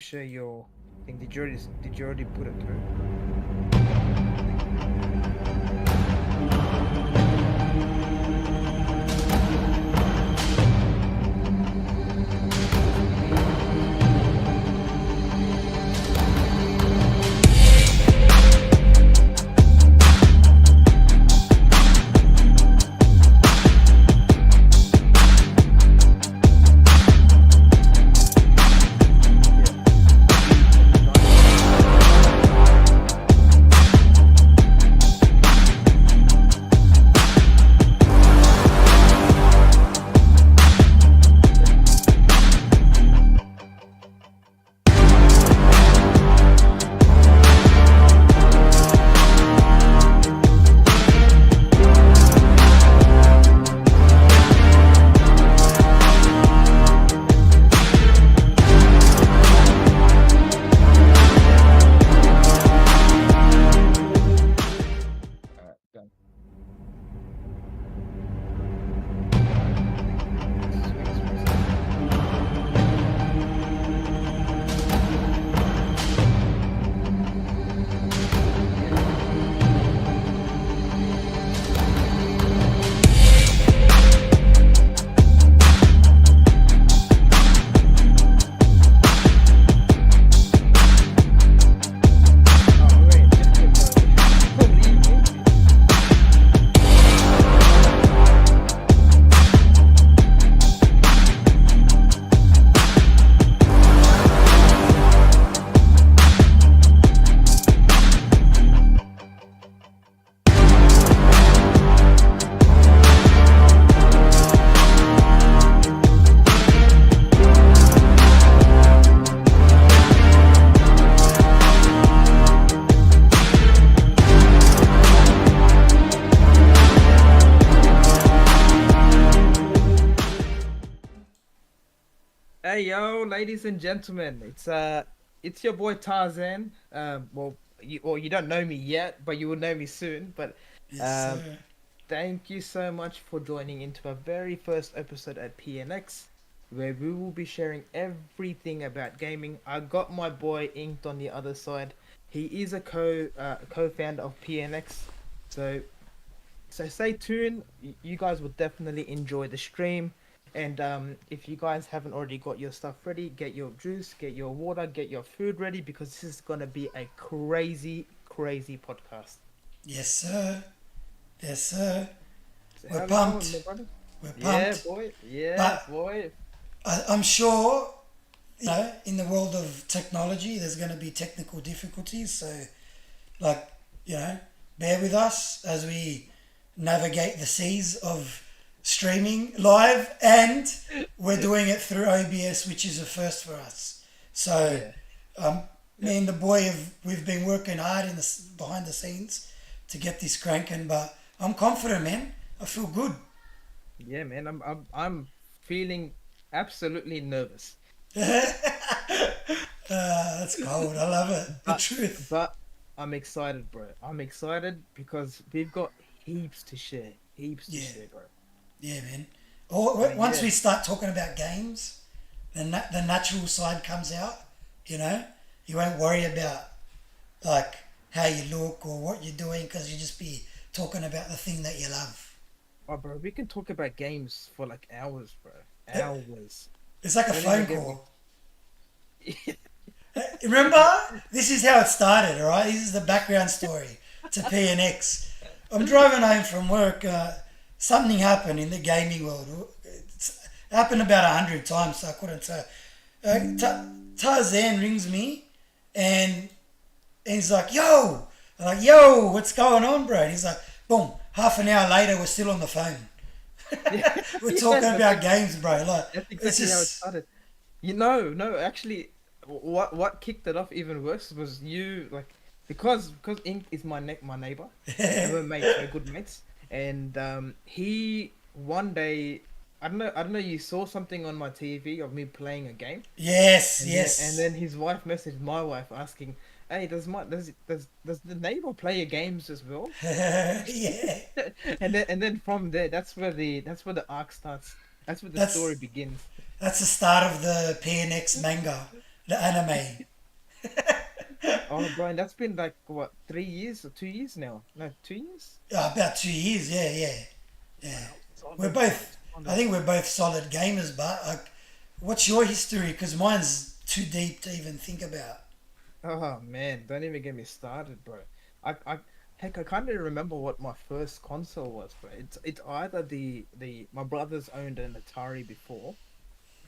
share your thing. Did you already put it through? Alright, done. Sweet, sweet, sweet. Oh wait, just holy moly. Hey yo, ladies and gentlemen, it's your boy Tarzan. You don't know me yet, but you will know me soon. But Yes, um, sir. thank you so much for joining into our very first episode at PNX, where we will be sharing everything about gaming. I got my boy Inked on the other side. He is a co-founder of PNX, so stay tuned. You guys will definitely enjoy the stream. And if you guys haven't already got your stuff ready, get your juice, get your water, get your food ready because this is gonna be a crazy, crazy podcast. Yes, sir. Yes, sir. So We're how's it going, my pumped. brother? We're Yeah, pumped. boy. Yeah, But boy. I'm sure, in the world of technology, there's going to be technical difficulties. So, like, bear with us as we navigate the seas of streaming live, and we're doing it through OBS, which is a first for us. So, Yeah. um, me and the boy we've been working hard behind the scenes to get this cranking, but I'm confident, man. I feel good. Yeah, man. I'm feeling absolutely nervous. That's cold. I love it. The But truth. but I'm excited, bro. I'm excited because we've got heaps to share. Heaps to Yeah, share, bro. yeah, man. Or But once yeah. we start talking about games, then the natural side comes out. You know, you won't worry about like how you look or what you're doing because you just be talking about the thing that you love. Oh, bro, we can talk about games for like hours, bro. It- Hours. It's like a Don't even phone get me. call. Remember, this is how it started. All right, this is the background story to PNX. I'm driving home from work. Something happened in the gaming world. It's happened about 100 times, so I couldn't tell. Tarzan rings me, and he's like, "Yo," I'm like, "Yo, what's going on, bro?" And he's like, "Boom." Half an hour later, we're still on the phone. Yeah, We're yeah, talking about games, bro. Like, that's it's exactly how it just started. No, actually, what kicked it off even worse was you like because Ink is my neighbor, and we're mates, we're good mates, and he one day I don't know you saw something on my TV of me playing a game. yes, And then yes, his wife messaged my wife asking, "Hey, does the neighbor play your games as well?" yeah. And then from there, that's where the arc starts. That's where the story That's begins. that's the start of the PNX manga. the anime. Oh, bro, and that's been like what, 3 years or 2 years now? No, 2 years. About 2 years, yeah, yeah, yeah. Wow, We're solid, bro, both, I solid. think we're both solid gamers, but like, what's your history? Because mine's too deep to even think about. Oh man, don't even get me started, bro. I heck, I can't even remember what my first console was, bro. It's either the my brothers owned an Atari before,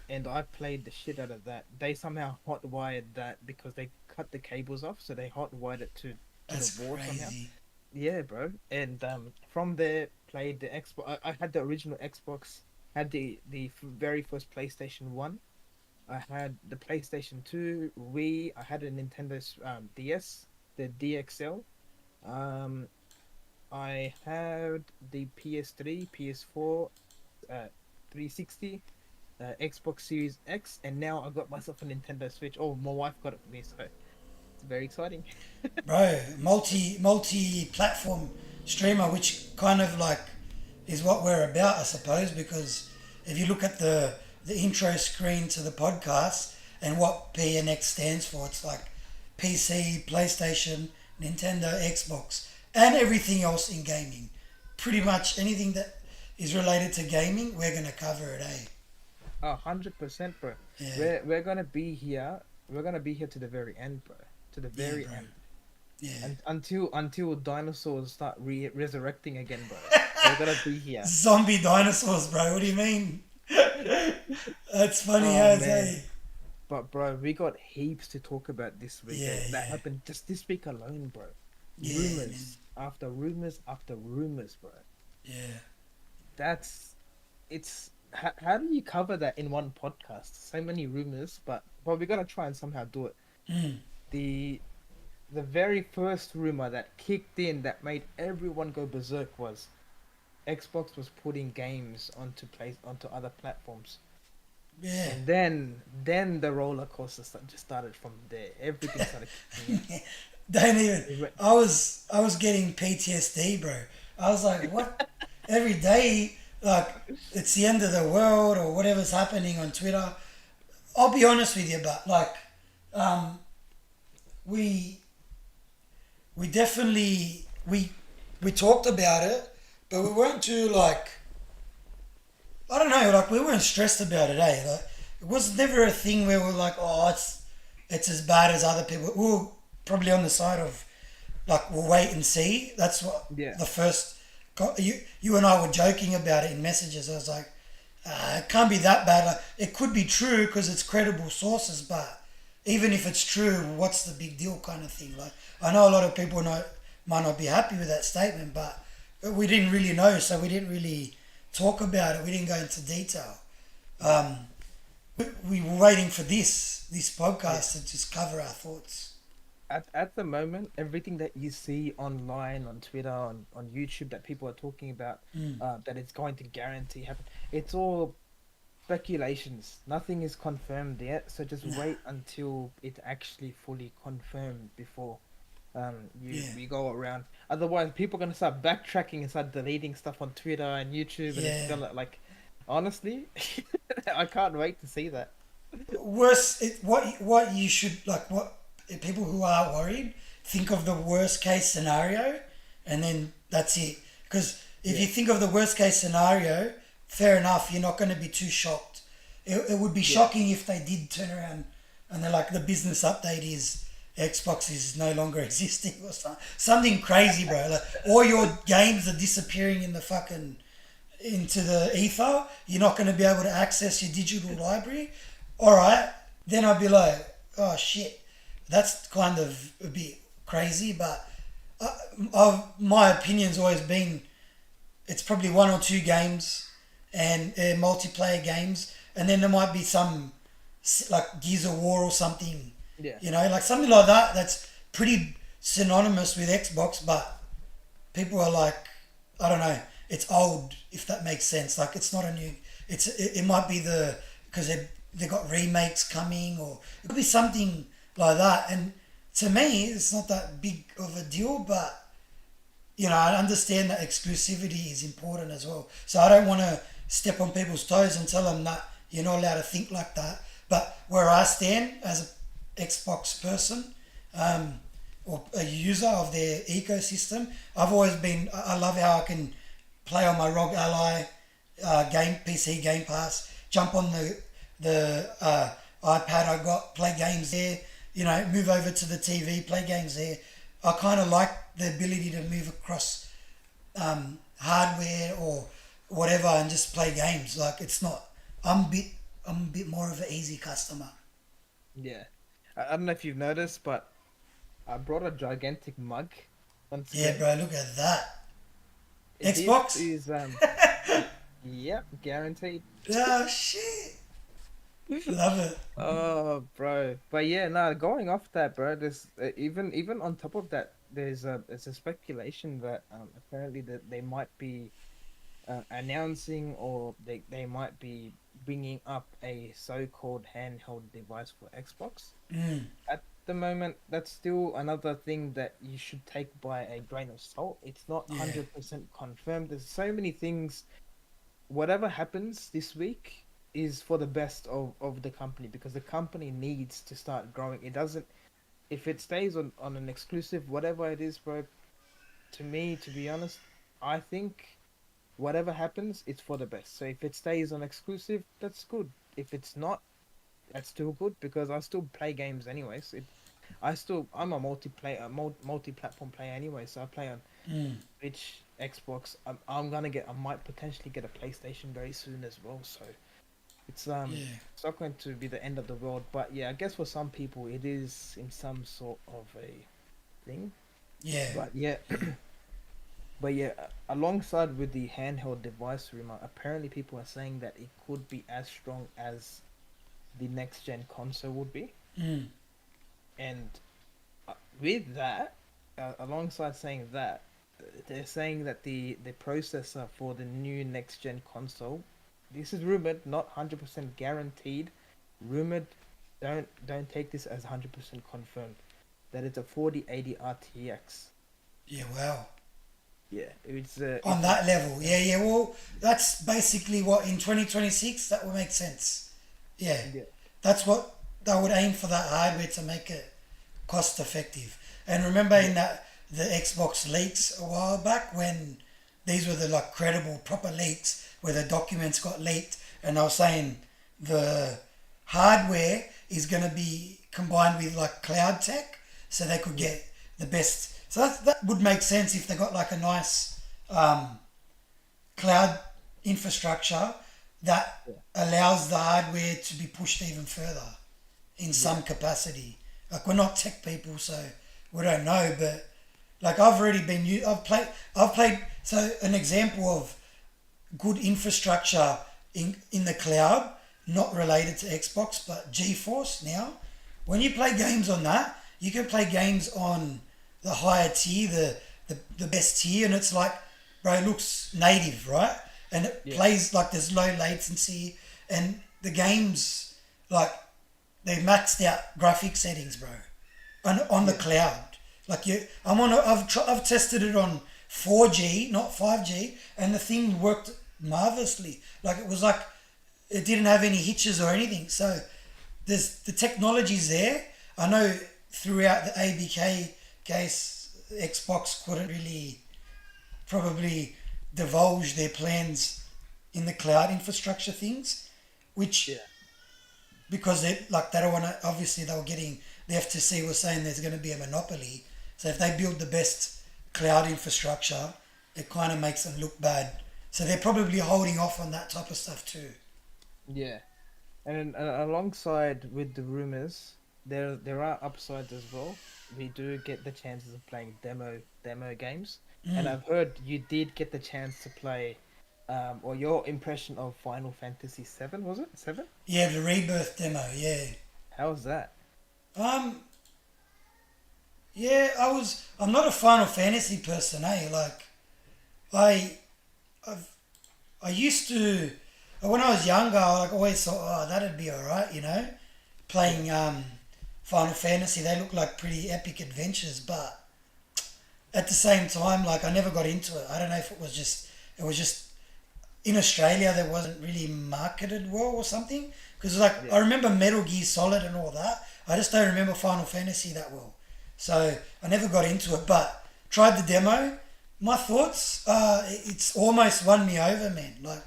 and I played the shit out of that. They somehow hot wired that because they cut the cables off, so they hot wired it to the That's wall somehow. crazy. Yeah, bro. And from there played the Xbox. I had the original Xbox. Had the very first PlayStation 1. I had the PlayStation 2, Wii. I had a Nintendo DS, the DXL. Um, I had the PS3, PS4, 360, Xbox Series X, and now I got myself a Nintendo Switch. Oh, my wife got it for me, so it's very exciting. Bro, multi platform streamer, which kind of like is what we're about, I suppose, because if you look at the intro screen to the podcast and what PNX stands for, it's like PC, PlayStation, Nintendo, Xbox, and everything else in gaming. Pretty much anything that is related to gaming, we're gonna cover it, eh? 100%, bro. Yeah, We're gonna be here. We're gonna be here to the very end, bro. To the yeah, very bro. end, Yeah. and until dinosaurs start resurrecting again, bro. We're gonna be here. Zombie dinosaurs, bro. What do you mean? That's funny Oh as, man. eh? But bro, we got heaps to talk about this week. Yeah, That yeah, happened just this week alone, bro. yeah, man. Rumors after rumors, bro. Yeah. That's it's how do you cover that in one podcast? So many rumors, but we're gonna try and somehow do it. Mm. The the very first rumor that kicked in that made everyone go berserk was Xbox was putting games onto other platforms. Yeah. And then the roller coaster just started from there. Everything started kicking in. Don't even. It went, I was getting PTSD, bro. I was like, what? Every day, like it's the end of the world or whatever's happening on Twitter. I'll be honest with you, but like, um, we we definitely we talked about it, but we weren't too like I don't know, like we weren't stressed about it, eh? Like it was never a thing where we're like, oh, it's as bad as other people. We were probably on the side of like we'll wait and see. That's what yeah, the first. You and I were joking about it in messages. I was like, it can't be that bad. Like it could be true because it's credible sources, but even if it's true, what's the big deal, kind of thing. Like I know a lot of people might not be happy with that statement, but we didn't really know, so we didn't really talk about it. We didn't go into detail. Um, we were waiting for this yeah. podcast to just cover our thoughts. At the moment, everything that you see online, on Twitter, on YouTube that people are talking about, Mm. that it's going to guarantee happen, it's all speculations. Nothing is confirmed yet, so just Nah, wait until it's actually fully confirmed before you yeah, we go around. Otherwise, people are gonna start backtracking and start deleting stuff on Twitter and YouTube, and it's yeah. gonna like, honestly, I can't wait to see that. Worst, what you should like what people who are worried think of the worst case scenario, and then that's it. Because if Yeah, you think of the worst case scenario, fair enough, you're not going to be too shocked. It would be yeah, shocking if they did turn around and they're like the business update is Xbox is no longer existing or something crazy, bro. Like all your games are disappearing in the fucking into the ether. You're not going to be able to access your digital library. All right, then I'd be like, oh shit, that's kind of a bit crazy. But my opinion's always been it's probably one or two games and multiplayer games, and then there might be some like Gears of War or something, yeah, like something like that. That's pretty synonymous with Xbox, but people are like, I don't know, it's old if that makes sense. Like it's not a new. It might be because they got remakes coming, or it could be something like that. And to me, it's not that big of a deal, but I understand that exclusivity is important as well. So I don't want to step on people's toes and tell them that you're not allowed to think like that. But where I stand as Xbox person, um, or a user of their ecosystem. I've always been. I love how I can play on my ROG Ally game PC Game Pass. Jump on the iPad I got, play games there. You know, move over to the TV, play games there. I kind of like the ability to move across hardware or whatever and just play games. Like it's not. I'm a bit more of an easy customer. Yeah. I don't know if you've noticed, but I brought a gigantic mug once Yeah, again. bro. Look at that. This Xbox. is yep, guaranteed. Oh shit. Love it. Oh, bro. But yeah, no, going off that, bro, there's even on top of that, there's a speculation that apparently that they might be announcing or they might be bringing up a so-called handheld device for Xbox. Mm, At the moment, that's still another thing that you should take by a grain of salt. It's not yeah. 100% confirmed. There's so many things. Whatever happens this week is for the best of the company because the company needs to start growing. It doesn't, if it stays on an exclusive, whatever it is, bro, to me, to be honest, I think whatever happens, it's for the best. So if it stays on exclusive, that's good. If it's not, that's still good because I still play games anyways. I'm a multi-platform player anyway, so I play on Mm, Switch, Xbox. I might potentially get a PlayStation very soon as well. So yeah. it's not going to be the end of the world. But yeah, I guess for some people it is in some sort of a thing. Yeah. But yeah, but yeah, alongside with the handheld device rumor, apparently people are saying that it could be as strong as the next gen console would be. Mm, And with that, alongside saying that, they're saying that the processor for the new next gen console, this is rumored, not 100% guaranteed. Rumored, don't take this as 100% confirmed. That it's a 4080 RTX. yeah. Wow. Yeah, On that level. Yeah. Yeah. Well, that's basically what in 2026 that will make sense. Yeah. yeah, That's what they would aim for that hardware to make it cost effective. And remember yeah, in that the Xbox leaks a while back when these were the like credible proper leaks where the documents got leaked and I was saying the hardware is going to be combined with like cloud tech so they could yeah, get the best. So that would make sense if they got like a nice cloud infrastructure that yeah, allows the hardware to be pushed even further in yeah, some capacity. Like we're not tech people, so we don't know. But like I've already been, I've played. So an example of good infrastructure in the cloud, not related to Xbox, but GeForce now. When you play games on that, you can play games on the higher tier, the best tier, and it's like, bro, it looks native, right? And it yeah, plays like there's low latency, and the games like they've maxed out graphic settings, bro, on the yeah, cloud. Like I've tested it on 4G, not 5G, and the thing worked marvelously. Like it was like it didn't have any hitches or anything. So there's the technology's there. I know throughout the ABK case, Xbox couldn't really probably divulge their plans in the cloud infrastructure things, which yeah, because they don't want to. Obviously, they were getting the FTC was saying there's going to be a monopoly. So if they build the best cloud infrastructure, it kind of makes them look bad. So they're probably holding off on that type of stuff too. yeah. And alongside with the rumors, there are upsides as well. We do get the chances of playing demo games, and Mm. I've heard you did get the chance to play, or your impression of Final Fantasy Seven, was it seven? Yeah, the rebirth demo. Yeah. How was that? Um. Yeah, I'm not a Final Fantasy person, eh? Like, I, I've, I used to. When I was younger, I like always thought, oh, that'd be alright, you know, Yeah, playing Final Fantasy. They look like pretty epic adventures, but at the same time, like I never got into it. I don't know if it was just in Australia that wasn't really marketed well or something. Because like yeah, I remember Metal Gear Solid and all that. I just don't remember Final Fantasy that well. So I never got into it, but tried the demo. My thoughts, it's almost won me over, man. Like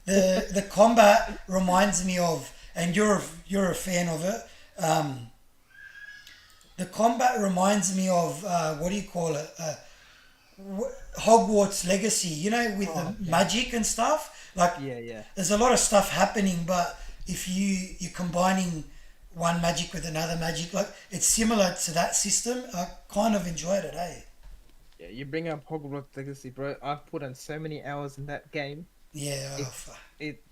the combat reminds me of, and you're a fan of it. Um, the combat reminds me of what do you call it? Hogwarts Legacy. You know, with Oh, the okay. magic and stuff. Like Yeah, yeah. there's a lot of stuff happening, but if you're combining one magic with another magic, like it's similar to that system. I kind of enjoyed it, eh? Yeah, you bring up Hogwarts Legacy, bro. I've put in so many hours in that game. Yeah. Oh, It's it.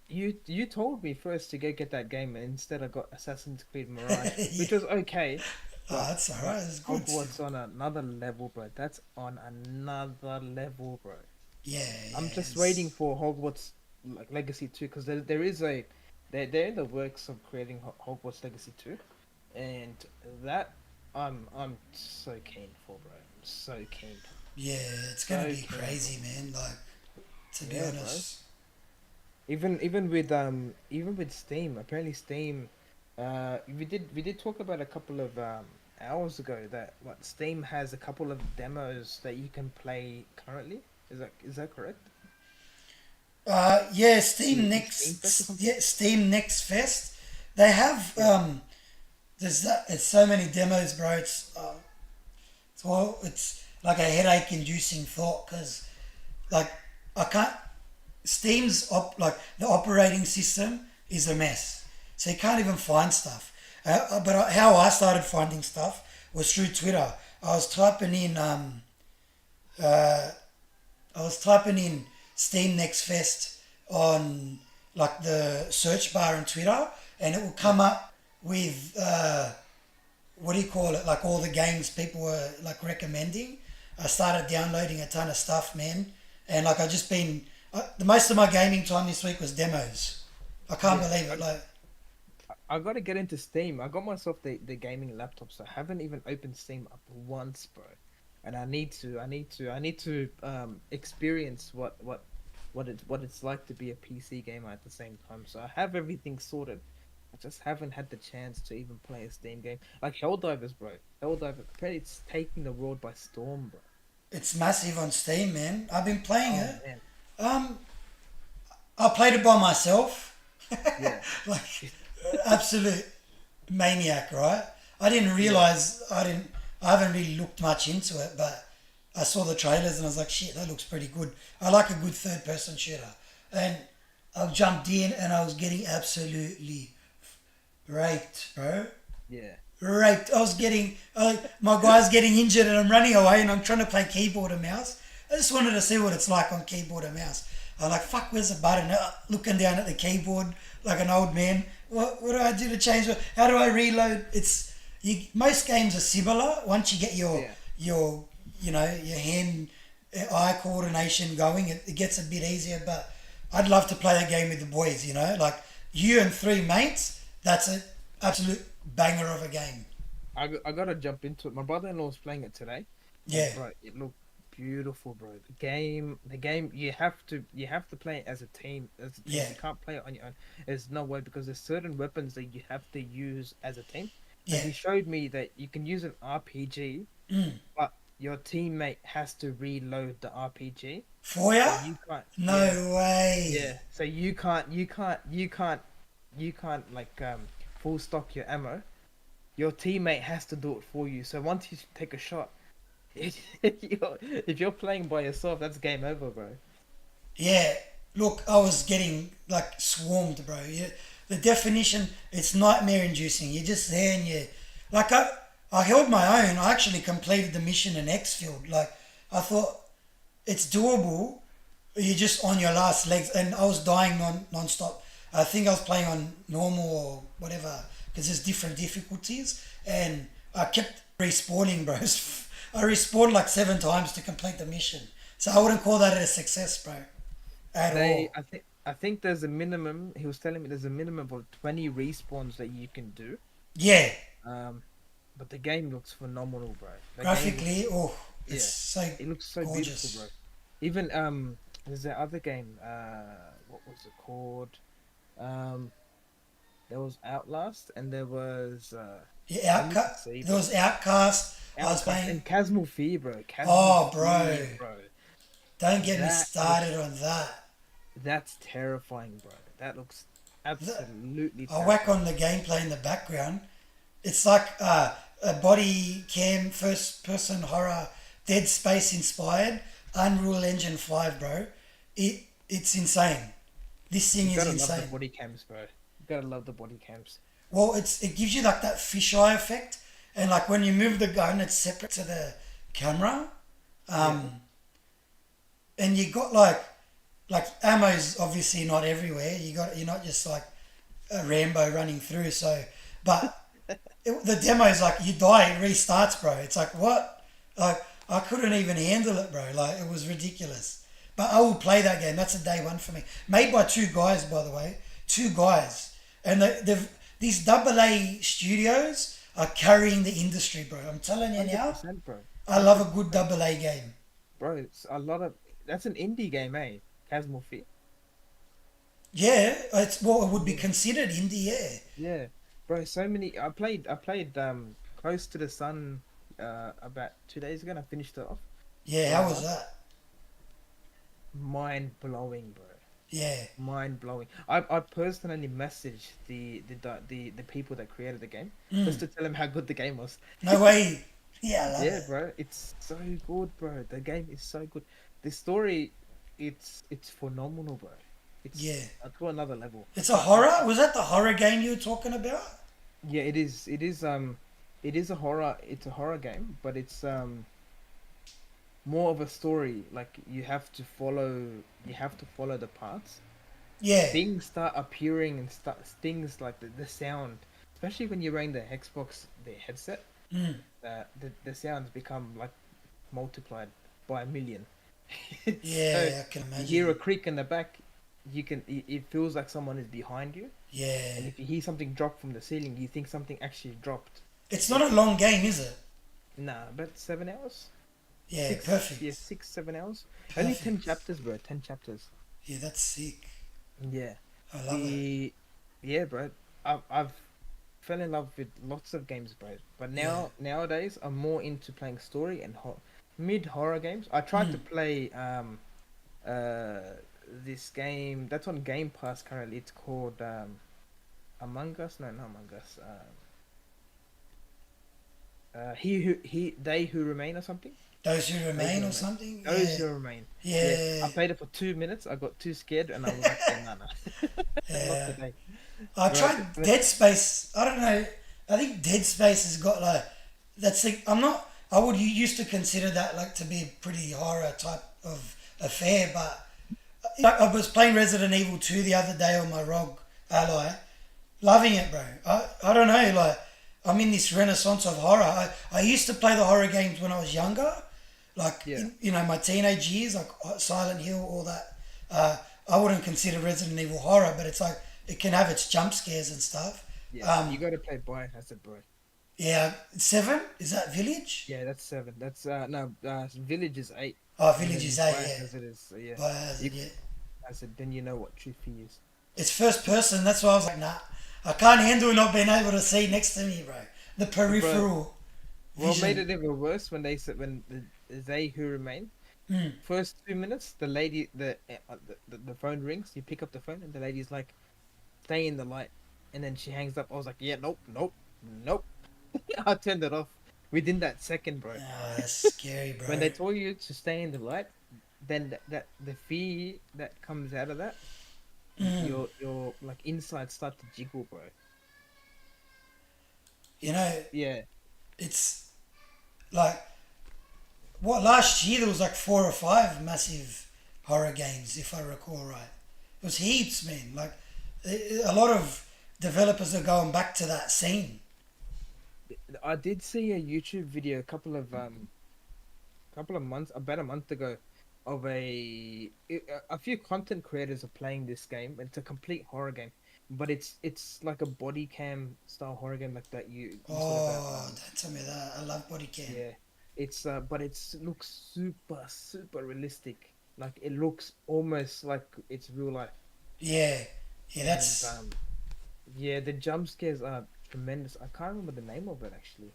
You told me first to go get that game, and instead I got Assassin's Creed Mirage, yeah. which was okay, Oh, but that's alright. It's good still. Hogwarts on another level, bro. That's on another level, bro. Yeah, I'm yeah. just waiting for Hogwarts like Legacy 2 because there is a they're in the works of creating Hogwarts Legacy 2, and that I'm so keen for, bro. I'm so keen, Yeah, it's gonna so be keen, bro. crazy, man. Like, to be Yeah, bro. honest. Even with Steam, apparently Steam, we did talk about a couple of hours ago that what Steam has a couple of demos that you can play currently. Is that correct? Yeah, Steam Fest or something? Yeah, Steam Next Fest. They have Yeah. there's that. It's so many demos, bro. It's like a headache-inducing thought because like I can't. Like the operating system is a mess, so you can't even find stuff. How I started finding stuff was through Twitter. I was typing in uh, I was typing in Steam Next Fest on like the search bar on Twitter, and it will come up with what do you call it? Like all the games people were like recommending. I started downloading a ton of stuff, man, and like I just been the most of my gaming time this week was demos. I can't Yeah, believe it. Like, I gotta get into Steam. I got myself the gaming laptop, so I haven't even opened Steam up once, bro. And I need to experience what it's like to be a PC gamer at the same time. So I have everything sorted. I just haven't had the chance to even play a Steam game like Helldivers, bro. Helldivers, apparently it's taking the world by storm, bro. it's massive on Steam, man. I've been playing Oh it. man, Um, I played it by myself. yeah, Like absolute maniac, right? I didn't yeah. realize I haven't really looked much into it, but I saw the trailers and I was like, shit, that looks pretty good. I like a good third person shooter. And I jumped in and I was getting absolutely raped, bro. Yeah. Raped. I was getting, my guy's getting injured and I'm running away and I'm trying to play keyboard and mouse. I just wanted to see what it's like on keyboard and mouse. I'm like, fuck, where's the button? Looking down at the keyboard like an old man. What do I do to change it? How do I reload? Most games are similar. Once you get Yeah. your your hand eye coordination going, it gets a bit easier. But I'd love to play a game with the boys. Like you and three mates. That's an absolute banger of a game. I gotta jump into it. My brother-in-law was playing it today, Yeah, and bro, it looked beautiful, bro. The game, you have to play it as a team. As a team, yeah, you can't play it on your own. There's no way because there's certain weapons that you have to use as a team. So yeah. he showed me that you can use an RPG, but your teammate has to reload the RPG. For So ya? you can't. Yeah, No way. yeah. So you can't like full stock your ammo. Your teammate has to do it for you. So once you take a shot, if you're playing by yourself, that's game over, bro. Yeah, look, I was getting like swarmed, bro. The definition, it's nightmare inducing. You're just there and like I held my own. I actually completed the mission in Xfield. Like I thought it's doable. You're just on your last legs, and I was dying non-stop. I think I was playing on normal or whatever because there's different difficulties, and I kept respawning, bro. I respawned like 7 times to complete the mission, so I wouldn't call that a success, bro, at They, all. I think there's a minimum. He was telling me there's a minimum of 20 respawns that you can do. Yeah, Um, but the game looks phenomenal, bro. The game looks, graphically, oh, it's yeah, so it looks so beautiful, bro. gorgeous. Even there's that other game. What was it called? Um, There was Outlast, and there was Yeah, let me just see, there bro. was Outcast. I was Outcast playing. and Casmal Fear, bro. Casmal Oh, Fear, bro, bro. don't get me That started looks on that. that's terrifying, bro. That looks The, absolutely I whack terrifying. on the gameplay in the background. It's like a body cam first person horror, Dead Space inspired, Unreal Engine 5, bro. It's insane. This thing You is gotta love the insane. body cams, bro. You gotta love the body cams. Well, it gives you like that fisheye effect, and like when you move the gun, it's separate to the camera. Yeah. Um, and you got like ammo's obviously not everywhere. You're not just like a Rambo running through. So, but the demo is like you die, it restarts, bro. It's like what? Like I couldn't even handle it, bro. Like it was ridiculous. But I will play that game. That's a day one for me. Made by two guys, by the way. Two guys, and these double A studios are carrying the industry, bro. I'm telling you Hundred now. percent, bro. I love Hundred a good percent, double A game. bro. It's a lot of that's an indie game, eh? Casmal Fear. Yeah, it's what it would be Yeah. considered indie. Yeah, Yeah, bro. So many. I played Close to the Sun about 2 days ago, and I finished it off. yeah. How was Bro, that? mind blowing, bro. Yeah. Mind blowing. I personally messaged the people that created the game just Mm. to tell them how good the game was. No way. Yeah, I love Yeah, it. bro. It's so good, bro. The game is so good. The story, it's phenomenal, bro. Yeah. It's to another level. It's a But horror. Was that the horror game you were talking about? yeah, it is. It is a horror. It's a horror game, but it's more of a story. Like you have to follow. You have to follow the paths. Yeah. Things start appearing and start things like the sound, especially when you're wearing the Xbox the headset. Mm. The sounds become like multiplied by a million. So Yeah, I can you hear a imagine. creak in the back, it feels like someone is behind you, Yeah. and if you hear something drop from the ceiling, you think something actually dropped. It's not a It's long game, is it? nah, about 7 hours, Yeah, six, yeah, perfect. 6 7 hours, only ten Perfect. chapters, bro, 10 chapters. Yeah, that's sick. Yeah, I love it. the yeah, bro. I've fell in love with lots of games, bro. But Yeah. nowadays, I'm more into playing story and mid horror games. I tried to Mm. play uh this game that's on Game Pass currently. It's called Among Us. No, not Among Us. They who remain or something. Those Who Those who Remain or remain. something? Those Yeah. who remain. Yeah, I Yeah. played it for 2 minutes. I got too scared and I was like, yeah, no, no, not Yeah. today. I Right, tried but Dead Space. I don't know. I think Dead Space has got like that's like I'm not. I would used to consider that like to be a pretty horror type of affair, but like, I was playing Resident Evil 2 the other day on my ROG Ally, loving it, bro. I don't know, like I'm in this renaissance of horror. I used to play the horror games when I was younger, like yeah, my teenage years, like Silent Hill, all that. I wouldn't consider Resident Evil horror, but it's like it can have its jump scares and stuff. yeah. You Um, got to play Biohazard, I said, bro. yeah, seven is that Village? Yeah, that's 7. That's no, Village is 8, Oh, and Village then is eight. Yeah, Biohazard is yeah. You, Biohazard. Yeah, I said, then you know what Triffy is. it's first person. That's why I was like, nah, I can't handle not being able to see next to me, bro. The Bro, peripheral what made vision. it even worse when they said when they who remain. Mm. First 2 minutes, the lady, the phone rings. You pick up the phone, and the lady's like, "Stay in the light," and then she hangs up. I was like, "Yeah, nope, nope, nope." I turned it off within that second, bro. Oh, that's scary, When bro. they told you to stay in the light, then that the fear that comes out of that, Mm. your like insides start to jiggle, bro. You know, Yeah, it's like what last year there was like 4 or 5 massive horror games, if I recall right. It was heaps, man. Like a lot of developers are going back to that scene. I did see a YouTube video couple of months, about a month ago, of a few content creators are playing this game. It's a complete horror game, but it's like a body cam style horror game like that. You sort of have Oh, don't tell me that. I love body cam. yeah. It's but it's looks super realistic. Like it looks almost like it's real life. Yeah, yeah. And That's Yeah, the jump scares are tremendous. I can't remember the name of it actually.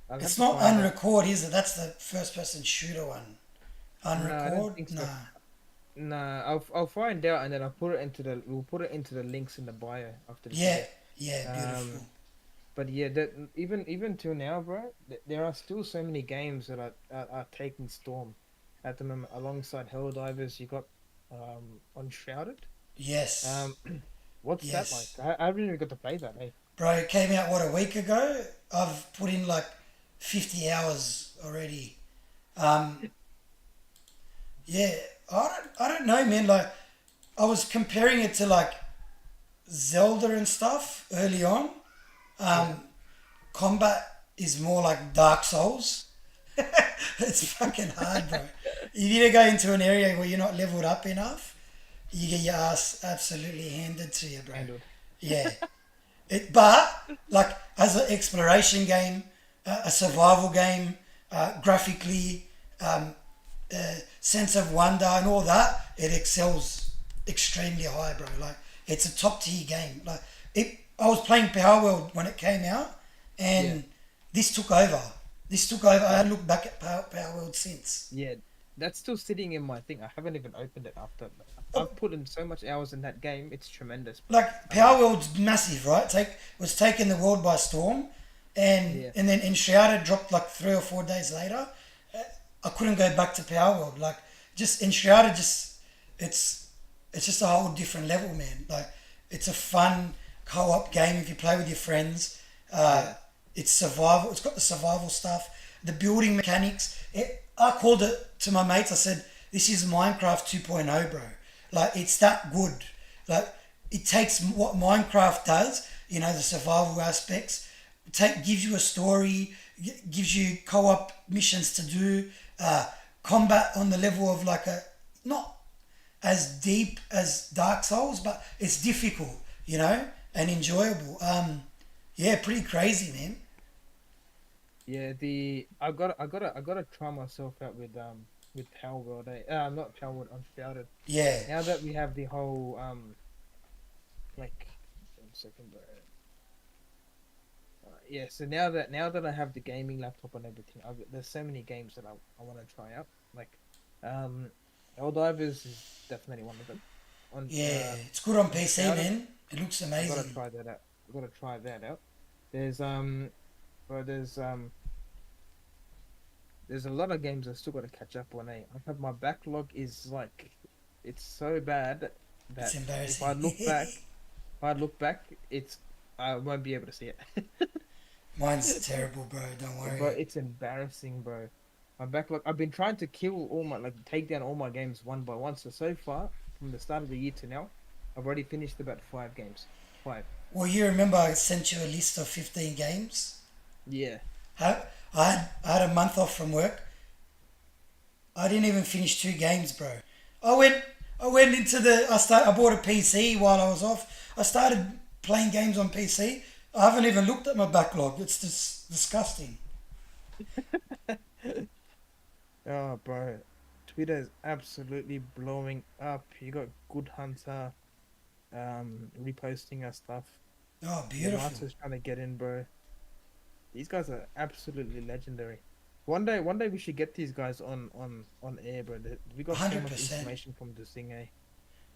I'll have It's to not find out. Unrecord, is it? That's the first person shooter one. No, I don't Unrecord? think so. Nah. Nah, I'll find out and then we'll put it into the links in the bio after this Yeah, video. yeah, beautiful. Um, but yeah, that even till now, bro, there are still so many games that are taking storm at the moment. Alongside Helldivers, you got Unshrouded. Yes, Um, what's that like? yes. I haven't even got to play that. Hey, Bro, it came out, what, a week ago? I've put in like 50 hours already. Um, yeah, I don't know, man. Like, I was comparing it to like Zelda and stuff early on. yeah, Um, combat is more like Dark Souls. It's fucking hard, bro. You need to go into an area where you're not leveled up enough, you get your ass absolutely handed to you, bro. handled. Yeah. But like as an exploration game, a survival game, graphically, um, sense of wonder and all that, it excels extremely high, bro. Like it's a top tier game. Like it, I was playing Power World when it came out, Yeah. and this took over. This took over. I haven't looked back at Power World since. Yeah, that's still sitting in my thing. I haven't even opened it after. I've put in so much hours in that game. It's tremendous, bro. Like Power World's massive, right? Was taking the world by storm, Yeah, and then Enshrouded dropped like 3 or 4 days later. I couldn't go back to Power World. Like just Enshrouded, just it's it's just a whole different level, man. Like it's a fun co-op game if you play with your friends. Uh, yeah, it's survival. It's got the survival stuff, the building mechanics. I called it to my mates. I said, "This is Minecraft 2.0, bro. Like it's that good. Like it takes what Minecraft does. You know the survival aspects. Gives you a story. Gives you co-op missions to do. Combat on the level of like a not as deep as Dark Souls, but it's difficult. You know and enjoyable. Yeah, pretty crazy, man. yeah. I gotta try myself out with Power World. Not Power World, Unshrouded. Yeah, Now that we have the whole like, 1 second, bro. Yeah. So now that I have the gaming laptop and everything, there's so many games that I want to try out. Like, um, Helldivers is definitely one of them. On yeah. It's good on PC, Unshrouded, man. It looks I gotta amazing. try that out. I gotta try that out. There's bro, there's a lot of games I still gotta catch up on. I have my backlog is like, it's so bad It's that embarrassing. if I look back, it's I won't be able to see it. Mine's terrible, bro. Don't But worry. it's embarrassing, bro. My backlog. I've been trying to kill all my like take down all my games one by one. So far, from the start of the year to now, I've already finished about 5 games. Five. Well, you remember I sent you a list of 15 games? Yeah. I had a month off from work. I didn't even finish 2 games, bro. I went I went into the I bought a PC while I was off. I started playing games on PC. I haven't even looked at my backlog. It's just disgusting. Oh, bro. Twitter is absolutely blowing up. You got Good Hunter, reposting our stuff. Oh, Yeah, beautiful. Master's trying to get in, bro. These guys are absolutely legendary. One day we should get these guys on air, bro. We got so much 100%. information from the thing, eh?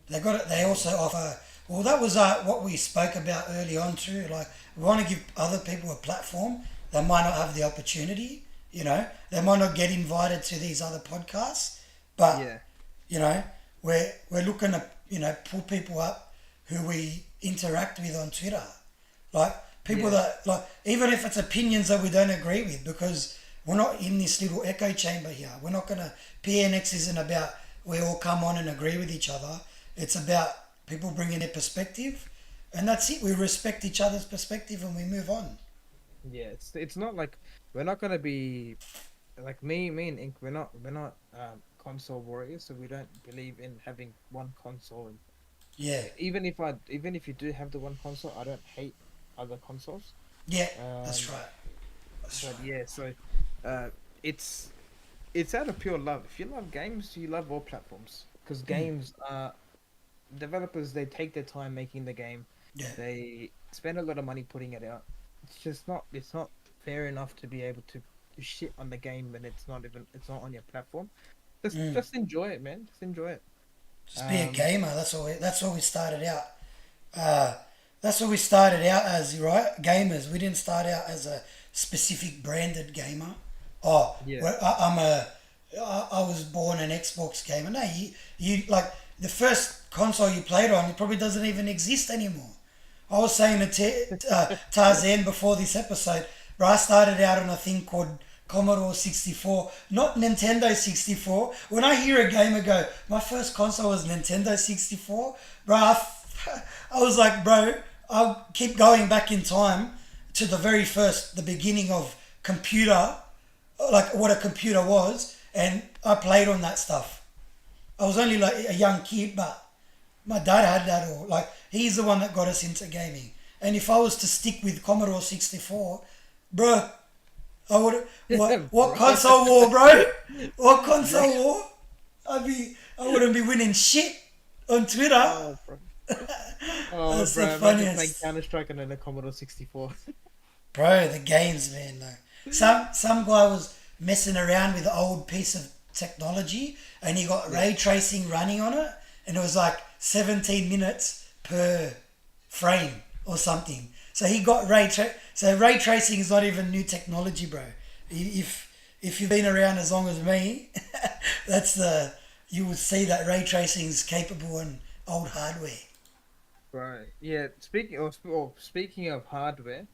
They got it. They Yeah, also offer. Well, that was what we spoke about early on too. Like we want to give other people a platform. They might not have the opportunity. They might not get invited to these other podcasts, but yeah, you know, we're looking to pull people up who we interact with on Twitter, like people yeah, that like even if it's opinions that we don't agree with, because we're not in this little echo chamber here. We're not gonna. PNX isn't about we all come on and agree with each other. It's about people bringing their perspective, and that's it. We respect each other's perspective and we move on. yeah. It's not like we're not gonna be like me and Ink. We're not console warriors, so we don't believe in having one console. And Yeah, even if you do have the one console, I don't hate other consoles. yeah, that's Um, right. That's but right. yeah, so uh, it's it's out of pure love. If you love games, you love all platforms because games are developers. They take their time making the game. Yeah. They spend a lot of money putting it out. It's not fair enough to be able to shit on the game when it's not on your platform. Mm. Just enjoy it, man. Just enjoy it. Just be a Um, gamer. That's what we started out. Uh, that's what we started out as, right? Gamers. We didn't start out as a specific branded gamer. Oh, yeah. well, I was born an Xbox gamer. No, you like the first console you played on. It probably doesn't even exist anymore. I was saying to Tarzan before this episode, but I started out on a thing called Commodore 64, not Nintendo 64. When I hear a gamer go, my first console was Nintendo 64, bro, I was like, bro, I'll keep going back in time to the beginning of computer, like what a computer was, and I played on that stuff. I was only like a young kid, but my dad had that all. Like, he's the one that got us into gaming. And if I was to stick with Commodore 64, bro, I would. What Bro. console war, bro? What Bro. console war? I wouldn't be winning shit on Twitter. Oh, bro. Oh, That's the bro. Imagine playing funniest, Counter Strike on a Commodore 64. bro. The games, man. Like, some guy was messing around with an old piece of technology, and he got Yeah. ray tracing running on it, and it was like 17 minutes per frame or something. So he got so ray tracing is not even new technology, bro. If you've been around as long as me, that's the you would see that ray tracing is capable in old hardware. Right. Yeah. Speaking of hardware,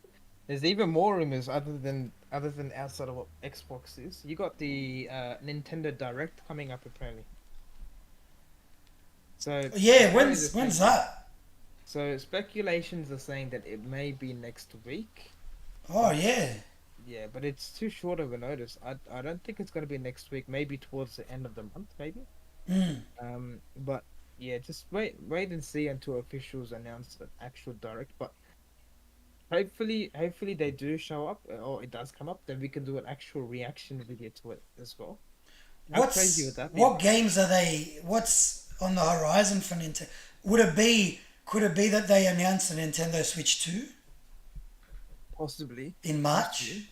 there's even more rumors other than outside of what Xbox is. You got the Nintendo Direct coming up apparently. So Yeah, apparently the when's thing. that? So speculations are saying that it may be next week, Oh but yeah. yeah, but it's too short of a notice. I don't think it's going to be next week. Maybe towards the end of the month, maybe. Mm. But yeah, just wait and see until officials announce the actual direct. But hopefully they do show up or it does come up. Then we can do an actual reaction video to it as well. How crazy would that be, What bro? games are they? What's on the horizon for Nintendo? Could it be that they announced the Nintendo Switch 2 Possibly, in possibly, March?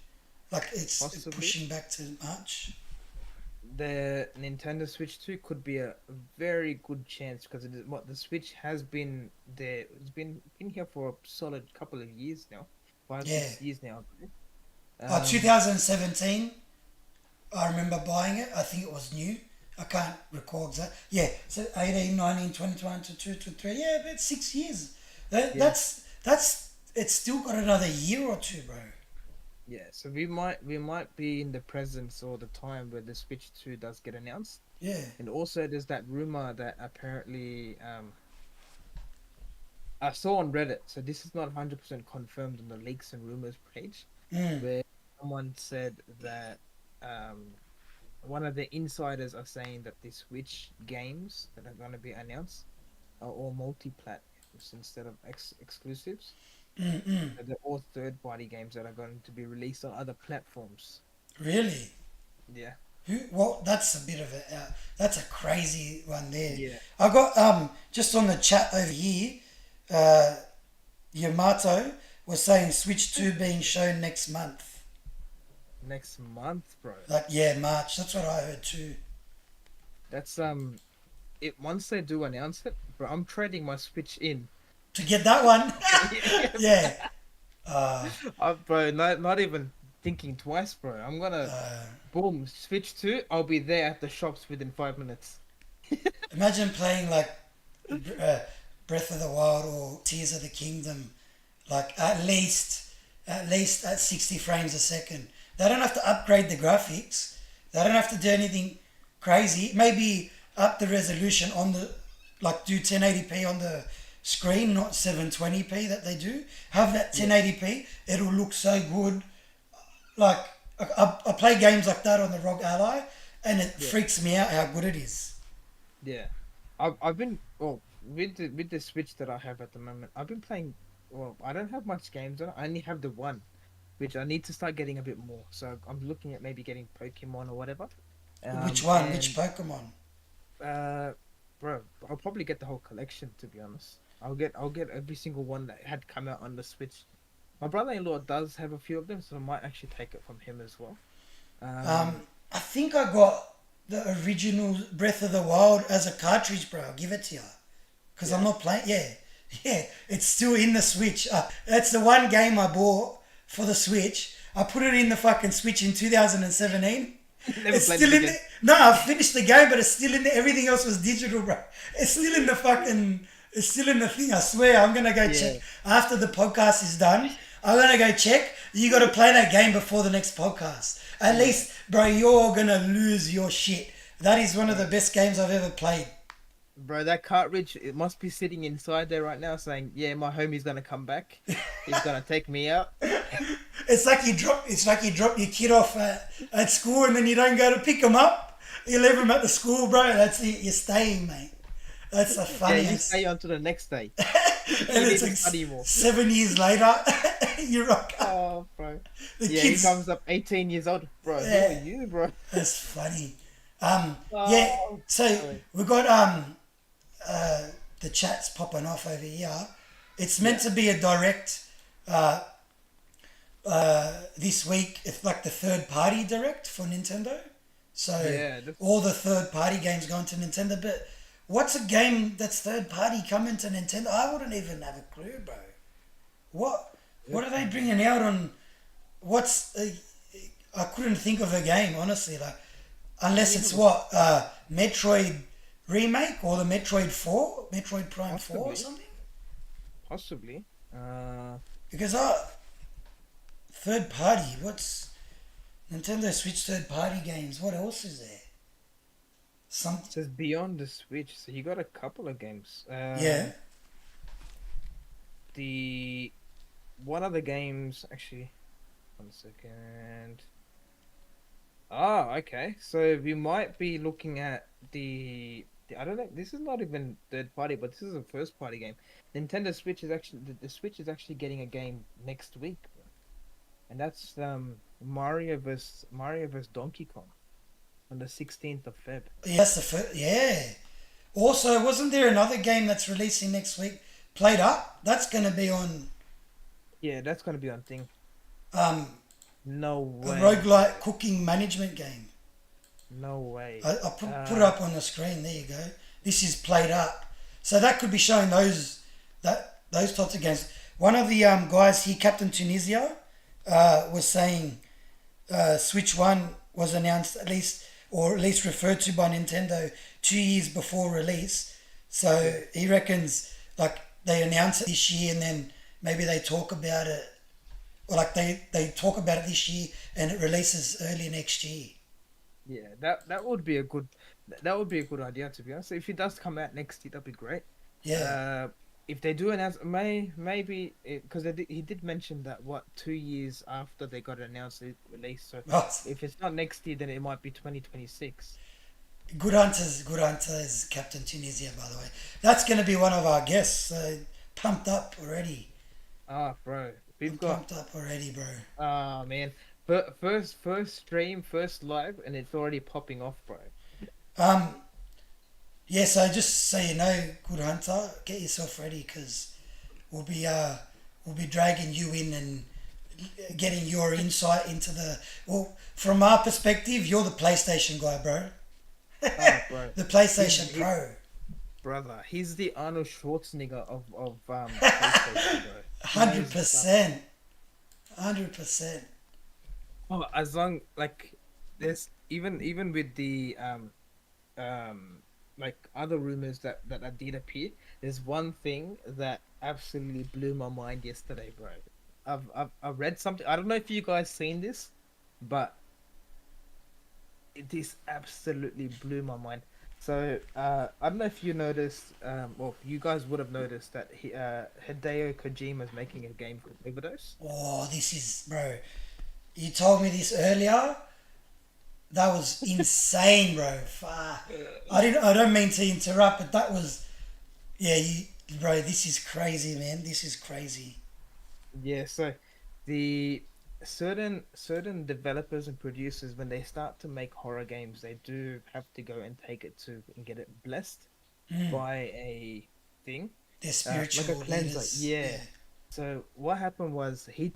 Like it's possibly. pushing back to March. The Nintendo Switch 2 could be a very good chance because it is what the Switch has been there. It's been here for a solid couple of years now, five Yeah. 6 years now. I believe. Um, 2017. I remember buying it. I think it was new. I can't recall exactly. Yeah, so 18, 19, 20, 22, 23. Yeah, about 6 years. yeah, It's still got another year or two, bro. yeah. So we might be in the presence or the time where the Switch 2 does get announced. Yeah. And also, there's that rumor that apparently I saw on Reddit. So this is not 100% confirmed on the leaks and rumors page, Mm. where someone said that one of the insiders are saying that the Switch games that are going to be announced are all multi-plat games instead of exclusives. Mm-mm. So they're all third-party games that are going to be released on other platforms. Really? Yeah, Well, that's a bit of that's a crazy one there. yeah. I got just on the chat over here, uh, Yamato was saying Switch 2 being shown next month. Next month, bro. Like, yeah, March. That's what I heard too. That's it. Once they do announce it, bro, I'm trading my Switch in. To get that one. Yeah, Yeah. Uh, bro. Not even thinking twice, bro. I'm gonna uh, boom Switch 2. I'll be there at the shops within 5 minutes. Imagine playing like uh, Breath of the Wild or Tears of the Kingdom, like at least at 60 frames a second. They don't have to upgrade the graphics. They don't have to do anything crazy. Maybe up the resolution on the, like do 1080p on the screen, not 720p that they do. Have that Yeah, 1080p. It'll look so good. Like I play games like that on the ROG Ally, and it yeah, freaks me out how good it is. yeah. I've been well with the Switch that I have at the moment. I've been playing. Well, I don't have much games on it. I only have the one, which I need to start getting a bit more. So I'm looking at maybe getting Pokemon or whatever. Which one? Which And Pokemon? uh, bro, I'll probably get the whole collection to be honest. I'll get every single one that had come out on the Switch. My brother-in-law does have a few of them, so I might actually take it from him as well. Um, I think I got the original Breath of the Wild as a cartridge, bro. I'll give it to you. Because I'm yeah, not playing. Yeah, yeah. It's still in the Switch. That's the one game I bought for the Switch. I put it in the fucking Switch in 2017. never It's played still it in the. again. No, I finished the game, but it's still in the. Everything else was digital, bro. It's still in the fucking. It's still in the thing. I swear. I'm gonna go check Yeah, after the podcast is done. I'm gonna go check. You got to play that game before the next podcast. At yeah, least, bro, you're gonna lose your shit. That is one of the bro. best games I've ever played. Bro, that cartridge, it must be sitting inside there right now saying, yeah, my homie's gonna come back. He's gonna take me out. It's like you drop. It's like you drop your kid off at school and then you don't go to pick him up. You leave him at the school, bro. That's it. You're staying, mate. That's the Yeah, you funniest. stay on to the next day. And You need it's to like study more. 7 years later, you rock up. Oh, bro. The Yeah, he kids. comes up 18 years old. Bro, who are Yeah, you, bro? that's funny. Yeah. Oh, So sorry. we got the chats popping off over here. It's meant Yeah, to be a direct this week. It's like the third party direct for Nintendo. So yeah, that's all the third party games going to Nintendo. But what's a game that's third party coming to Nintendo? I wouldn't even have a clue, bro. What good. what are they bringing out on? What's I couldn't think of a game honestly. Like unless it's Even what Metroid remake or the Metroid Prime 4 or possibly, something. possibly. Because third party. What's Nintendo Switch third party games? What else is there? Some It says Beyond the Switch, so you got a couple of games. yeah. The one of the games actually. 1 second. Ah, okay. So we might be looking at I don't know. This is not even third party, but this is a first party game. Nintendo Switch is actually the Switch is actually getting a game next week, bro. And that's Mario vs Donkey Kong on the 16th of Feb. Yeah, that's the first. Yeah. Also, wasn't there another game that's releasing next week? Played Up. That's going to be on Yeah, that's gonna be on thing. um, No a way, roguelike cooking management game. no way. I put it up on the screen. There you go. This is Played Up. So that could be showing those types of games. One of the guys here, Captain Tunisia, was saying Switch One was announced or at least referred to by Nintendo 2 years before release. Yeah, So he reckons like they announce it this year and then maybe they talk about it, or like they talk about it this year and it releases early next year. yeah. That would be a good idea, to be honest. So if it does come out next year, that'd be great. Yeah. Uh, if they do announce, maybe because he did mention that 2 years after they got announced it released. So Oh, if it's not next year, then it might be 2026. good hunters, Captain Tunisia, by the way. That's going to be one of our guests. So pumped up already. Ah, bro, I'm we've got pumped up already, bro. man, first stream, first live, and it's already popping off, bro. Um, yeah, so just so you know, good hunter, get yourself ready because we'll be uh we'll be dragging you in and getting your insight into well, from our perspective, you're the PlayStation guy, bro. Ah, bro, The he's PlayStation he, Pro. brother, he's the Arnold Schwarzenegger of PlayStation, bro. He Hundred knows his stuff. percent. 100%. Oh, as long like there's even with the like other rumors that did appear, there's one thing that absolutely blew my mind yesterday, bro. I've read something. I don't know if you guys seen this, but this absolutely blew my mind. So I don't know if you noticed, well, you guys would have noticed that Hideo Kojima is making a game called Overdose. Oh, this is, bro. You told me this earlier. That was insane, bro. Fuck. I don't mean to interrupt, but that was, yeah, bro. This is crazy, man. This is crazy. Yeah, so the certain developers and producers, when they start to make horror games, they do have to go and take it to and get it blessed Mm. by a thing. Their like a spiritual cleanser. leaders. Yeah. Yeah. So what happened was he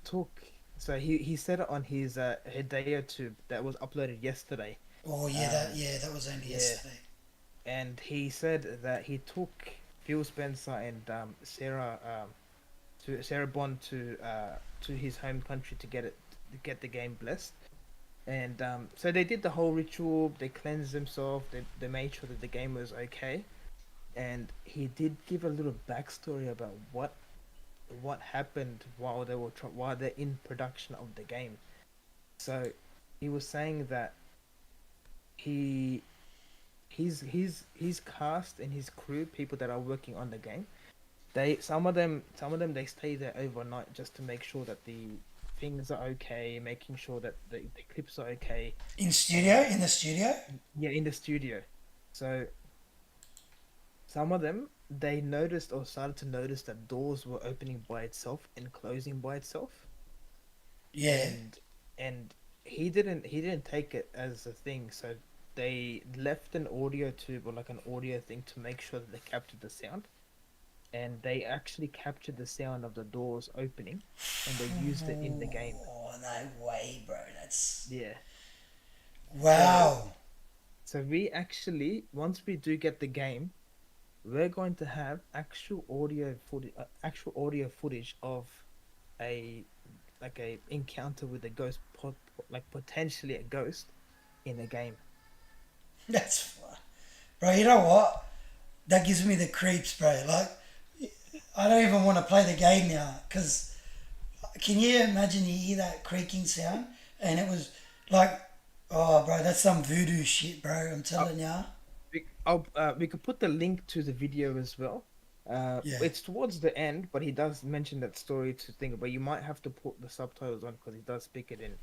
said it on his Hidayah tube that was uploaded yesterday. Oh yeah, Um, that was only yeah, yesterday. and he said that he took Phil Spencer and Sarah Bond to his home country to get the game blessed. And so they did the whole ritual. They cleansed themselves. They made sure that the game was okay. And he did give a little backstory about what happened while they're in production of the game. So he was saying that he his cast and his crew, people that are working on the game, they some of them they stay there overnight just to make sure that the things are okay, making sure that the clips are okay, and In the studio. yeah, in the studio. So some of them they noticed or started to notice that doors were opening by itself and closing by itself, Yeah. and and he didn't take it as a thing. So they left an audio tube or like an audio thing to make sure that they captured the sound, and they actually captured the sound of the doors opening, and they used it in the game. Oh no way, bro. That's Yeah. So wow. we actually, once we do get the game, we're going to have actual audio footage of a like a encounter with a ghost, like potentially a ghost in the game. That's fun. Bro, you know what? That gives me the creeps, bro. Like, I don't even want to play the game now. Because can you imagine you hear that creaking sound? And it was like, oh, bro, that's some voodoo shit, bro. I'm Uh, telling ya. we could put the link to the video as well. Yeah. It's towards the end, but he does mention that story to think about. You might have to put the subtitles on because he does speak it in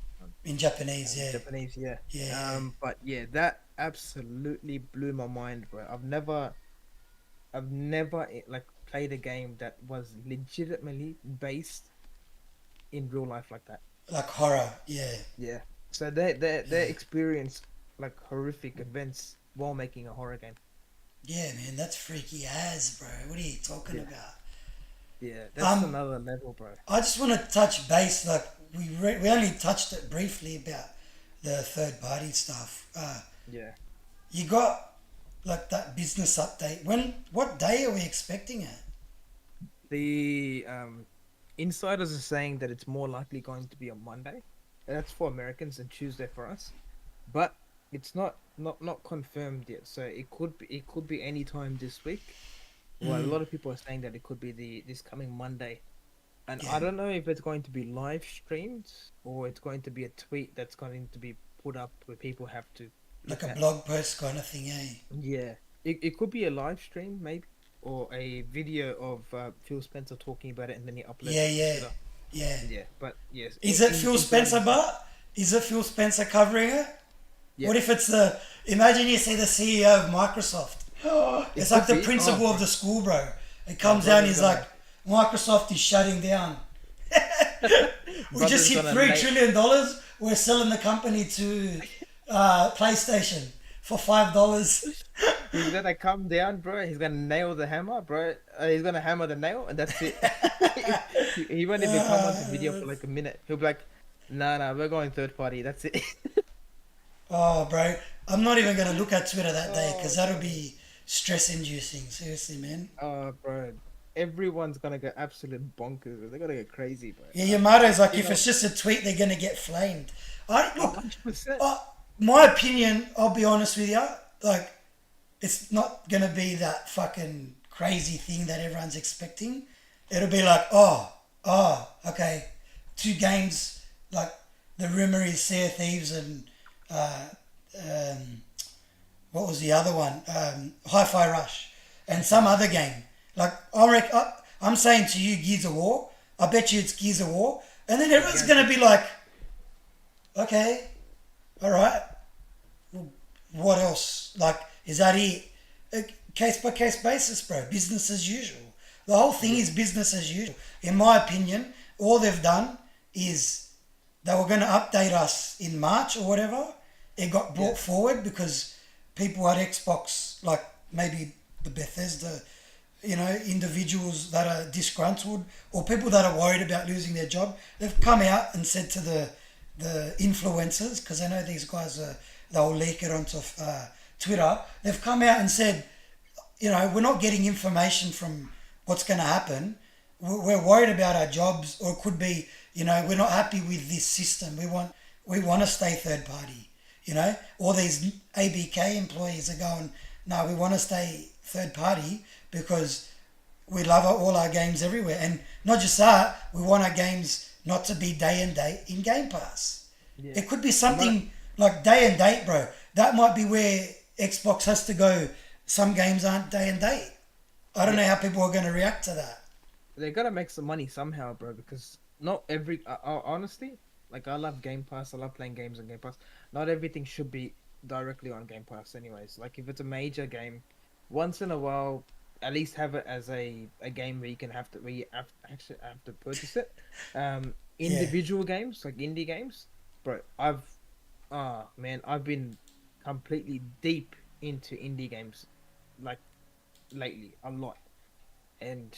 In Japanese, yeah. Japanese. Yeah. Yeah, yeah. But yeah, that absolutely blew my mind, bro. I've never like played a game that was legitimately based in real life like that. Like horror, yeah. Yeah. So they Yeah. experienced like horrific events while making a horror game. Yeah, man, that's freaky as, bro. What are you talking Yeah. about? Yeah, that's Um, another level, bro. I just want to touch base. Like we only touched it briefly about the third party stuff. Yeah. You got like that business update. What day are we expecting it? The insiders are saying that it's more likely going to be on Monday. That's for Americans and Tuesday for us. But it's not confirmed yet. So it could be any time this week. Well, a Mm, lot of people are saying that it could be this coming Monday. And I yeah, don't know if it's going to be live streamed or it's going to be a tweet that's going to be put up where people have to like look a at. blog post kind of thing, eh? Yeah, it could be a live stream maybe or a video of Phil Spencer talking about it and then he uploads Yeah, it to yeah, Twitter. yeah. Yeah, but yes, Is it Phil inside Spencer? information. But is it Phil Spencer covering it? Yeah, What if it's the? Imagine you see the CEO of Microsoft. it It's like could the be. Oh, principal of bro, the school, bro. It oh, comes down. He's like, Microsoft is shutting down. We just brother's hit gonna $3 trillion. We're selling the company to PlayStation for $5. he's gonna come down, bro. He's gonna nail the hammer, bro. He's gonna hammer the nail, and that's it. He won't even come onto video for like a minute. He'll be like, "No, no, we're going third party. That's it." Oh, bro, I'm not even gonna look at Twitter that day because Oh, that'll bro. be stress-inducing. Seriously, man. Oh, bro. Everyone's gonna go absolute bonkers. They're gonna go crazy, bro. Yeah, your motto's like You if know, it's just a tweet, they're gonna get flamed. I look, 100%. my opinion. I'll be honest with you. Like, it's not gonna be that fucking crazy thing that everyone's expecting. It'll be like, okay, two games. Like the rumor is Sea of Thieves and uh, um, what was the other one? Hi-Fi Rush and some other game. Like I'm saying to you, Gears of War. I bet you it's Gears of War, and then Yeah, everyone's gonna be like, okay, all right, what else? Like, is that it? Case by case basis, bro. Business as usual. The whole thing yeah, is business as usual. In my opinion, all they've done is they were going to update us in March or whatever. It got yeah, brought forward because people had Xbox, like maybe the Bethesda individuals that are disgruntled or people that are worried about losing their job, they've come out and said to the influencers, because I know these guys they'll leak it onto Twitter. They've come out and said, we're not getting information from what's going to happen. We're worried about our jobs, or it could be, we're not happy with this system. We want to stay third party. All these ABK employees are going, no, we want to stay third party because we love all our games everywhere. And not just that, we want our games not to be day and date in Game Pass. Yeah. It could be something like day and date, bro. That might be where Xbox has to go. Some games aren't day and date. I don't know how people are going to react to that. They gotta make some money somehow, bro. Because not every, honestly, like I love Game Pass. I love playing games on Game Pass. Not everything should be directly on Game Pass, anyways. Like if it's a major game, once in a while, at least have it as a game where you actually have to purchase it. Yeah. Individual games like indie games, bro. I've been completely deep into indie games, like lately a lot, and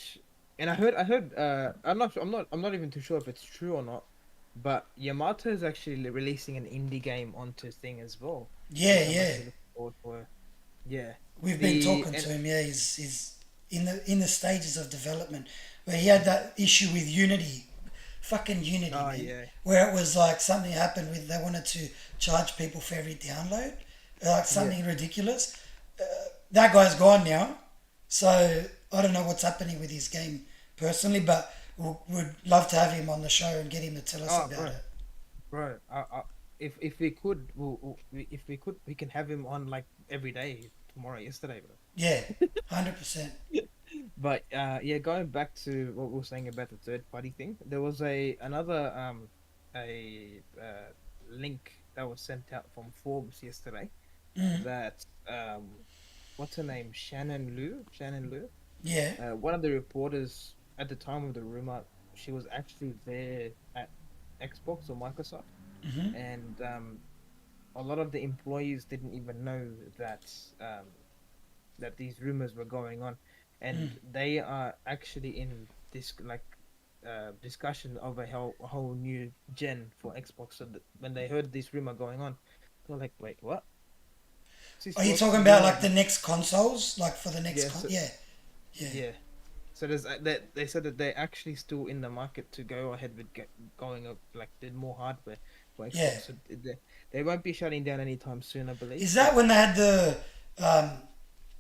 I heard I'm not even too sure if it's true or not, but Yamato is actually releasing an indie game onto Thing as well, Yeah, which I'm yeah. actually looking forward for. Yeah, We've been the talking and to him. Yeah, he's in the stages of development where he had that issue with Unity, fucking Unity, oh man, yeah, where it was like something happened with they wanted to charge people for every download, like yeah. something ridiculous. That guy's gone now, so I don't know what's happening with his game personally, but would love to have him on the show and get him to tell us Oh, about bro, it. bro. If we could, if we could, we can have him on like every day tomorrow, yesterday, bro. Yeah, 100%. But yeah, going back to what we were saying about the third party thing, there was another a link that was sent out from Forbes yesterday that what's her name, Shannon Liu, Yeah. one of the reporters at the time of the rumor, she was actually there at Xbox or Microsoft, and a lot of the employees didn't even know um, that these rumors were going on, and they are actually in this like discussion of a whole new gen for Xbox. So that when they heard this rumor going on, they're like, "Wait, what? Are you What's talking the about rumor?" like the next consoles, like for the next Yeah, so, yeah, yeah, yeah. So there's that they said that they're actually still in the market to go ahead with going up like did more hardware for yeah? Xbox. So they won't be shutting down anytime soon, I believe. Is that But when they had um,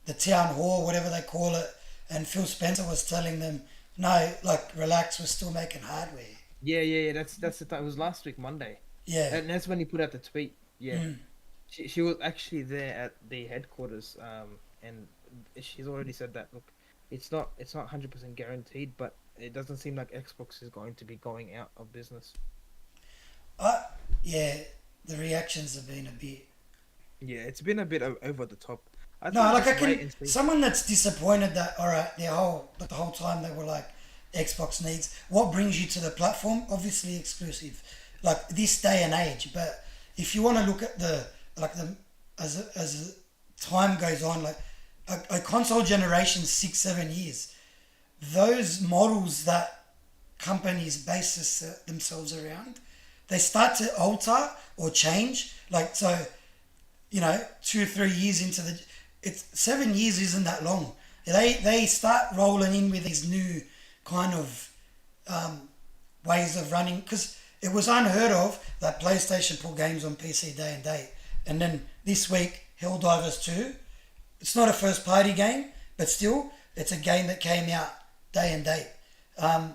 the town hall, whatever they call it, and Phil Spencer was telling them, no, like relax, we're still making hardware. yeah. That's the time. It was last week Monday, Yeah, and that's when he put out the tweet. Yeah, she was actually there at the headquarters. And she's already said that look, it's not 100% guaranteed, but it doesn't seem like Xbox is going to be going out of business. I, yeah, the reactions have been a bit. Yeah, it's been a bit over the top. I No, think like I just wait can. and see. Someone that's disappointed that all right, the whole time they were like, Xbox needs what brings you to the platform. Obviously, exclusive, like this day and age. But if you want to look at the like the as time goes on, like a console generation 6 7 years, those models that companies base themselves around, they start to alter or change. Like so, 2 3 years into the it's 7 years isn't that long. They start rolling in with these new kind of ways of running because it was unheard of that PlayStation put games on PC day and date, and then this week Helldivers 2. It's not a first party game, but still it's a game that came out day and date. Um,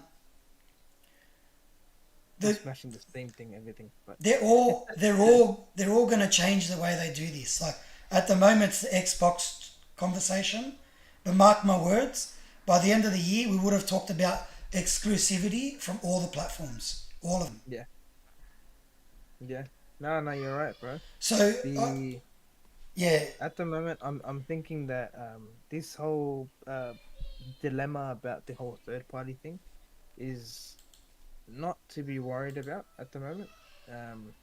They're the, smashing the same thing, everything. But they're all going to change the way they do this. Like at the moment, it's the Xbox conversation, but mark my words, by the end of the year, we would have talked about exclusivity from all the platforms, all of them. yeah, yeah. No, you're right, bro. So The yeah, At the moment, I'm thinking that this whole dilemma about the whole third party thing is not to be worried about at the moment. Um,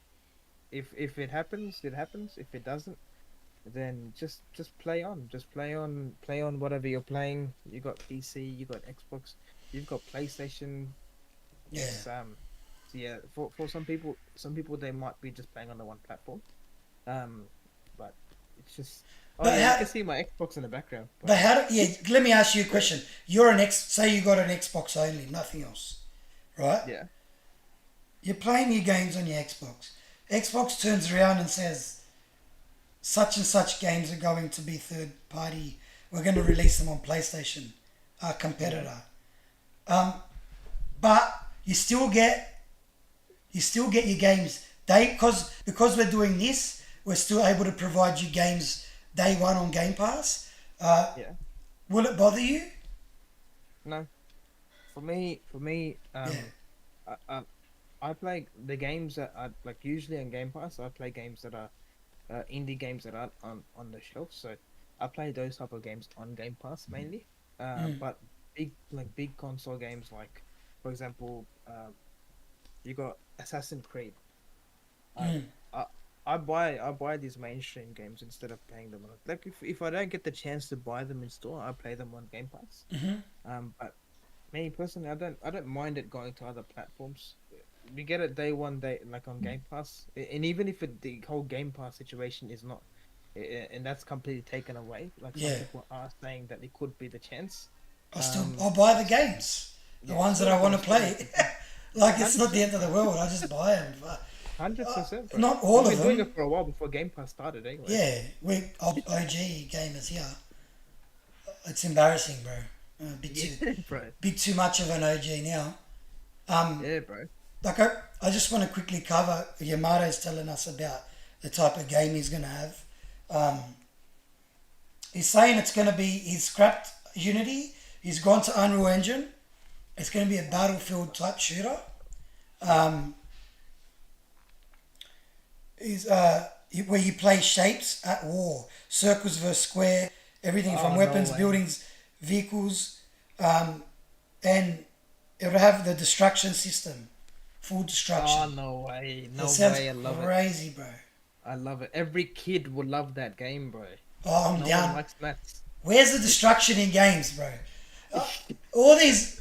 if it happens, it happens. If it doesn't, then just play on, play on whatever you're playing. You got PC, you got Xbox, you've got PlayStation. Yeah. It's so yeah, for some people they might be just playing on the one platform. Um, but it's just oh But yeah, you how? can see my Xbox in the background. But But how? Yeah. Let me ask you a yeah, question. You're an X. Say you got an Xbox only, nothing else, right? yeah, You're playing your games on your Xbox. Xbox turns around and says, such and such games are going to be third party. We're going to release them on PlayStation, our yeah. competitor. Um, but you still get your games. Because we're doing this, we're still able to provide you games day one on Game Pass. Uh, Yeah. will it bother you? No, for me, Yeah. I play the games that I like usually on Game Pass. I play games that are indie games that aren't on the shelf. So I play those type of games on Game Pass mainly. Mm, But big console games like, for example, you got Assassin's Creed. I mm, I I buy these mainstream games instead of playing them on like if I don't get the chance to buy them in store, I play them on Game Pass. mm-hmm. But me personally, I don't mind it going to other platforms. We get it day one day like on Game Pass, and even if the whole Game Pass situation is not, and that's completely taken away, like some Yeah. people are saying that it could be the chance. I'll buy the It's games, the yeah, ones that I want to still a play. good thing. Like it's Hundred not the percent, end of bro. the world. I just buy them. 100%, bro. Not all We've of been doing it them. for a while before Game Pass started, anyway. Yeah, we OG gamers here. It's embarrassing, bro. Yeah, bro. Bit too much of an OG now. Um, Yeah, bro. like I just want to quickly cover. Yamato's telling us about the type of game he's gonna have. Um, he's saying it's gonna be. He's scrapped Unity. He's gone to Unreal Engine. It's gonna be a Battlefield type shooter. Um, is where you play shapes at war, circles versus square, everything from Oh no weapons, way. buildings, vehicles, and it would have the destruction system, full destruction. Oh no way. It No sounds way. I love it. crazy, bro. I love it. Every kid would love that game, bro. Oh, I'm No one down. likes maths. Where's the destruction in games, bro? All these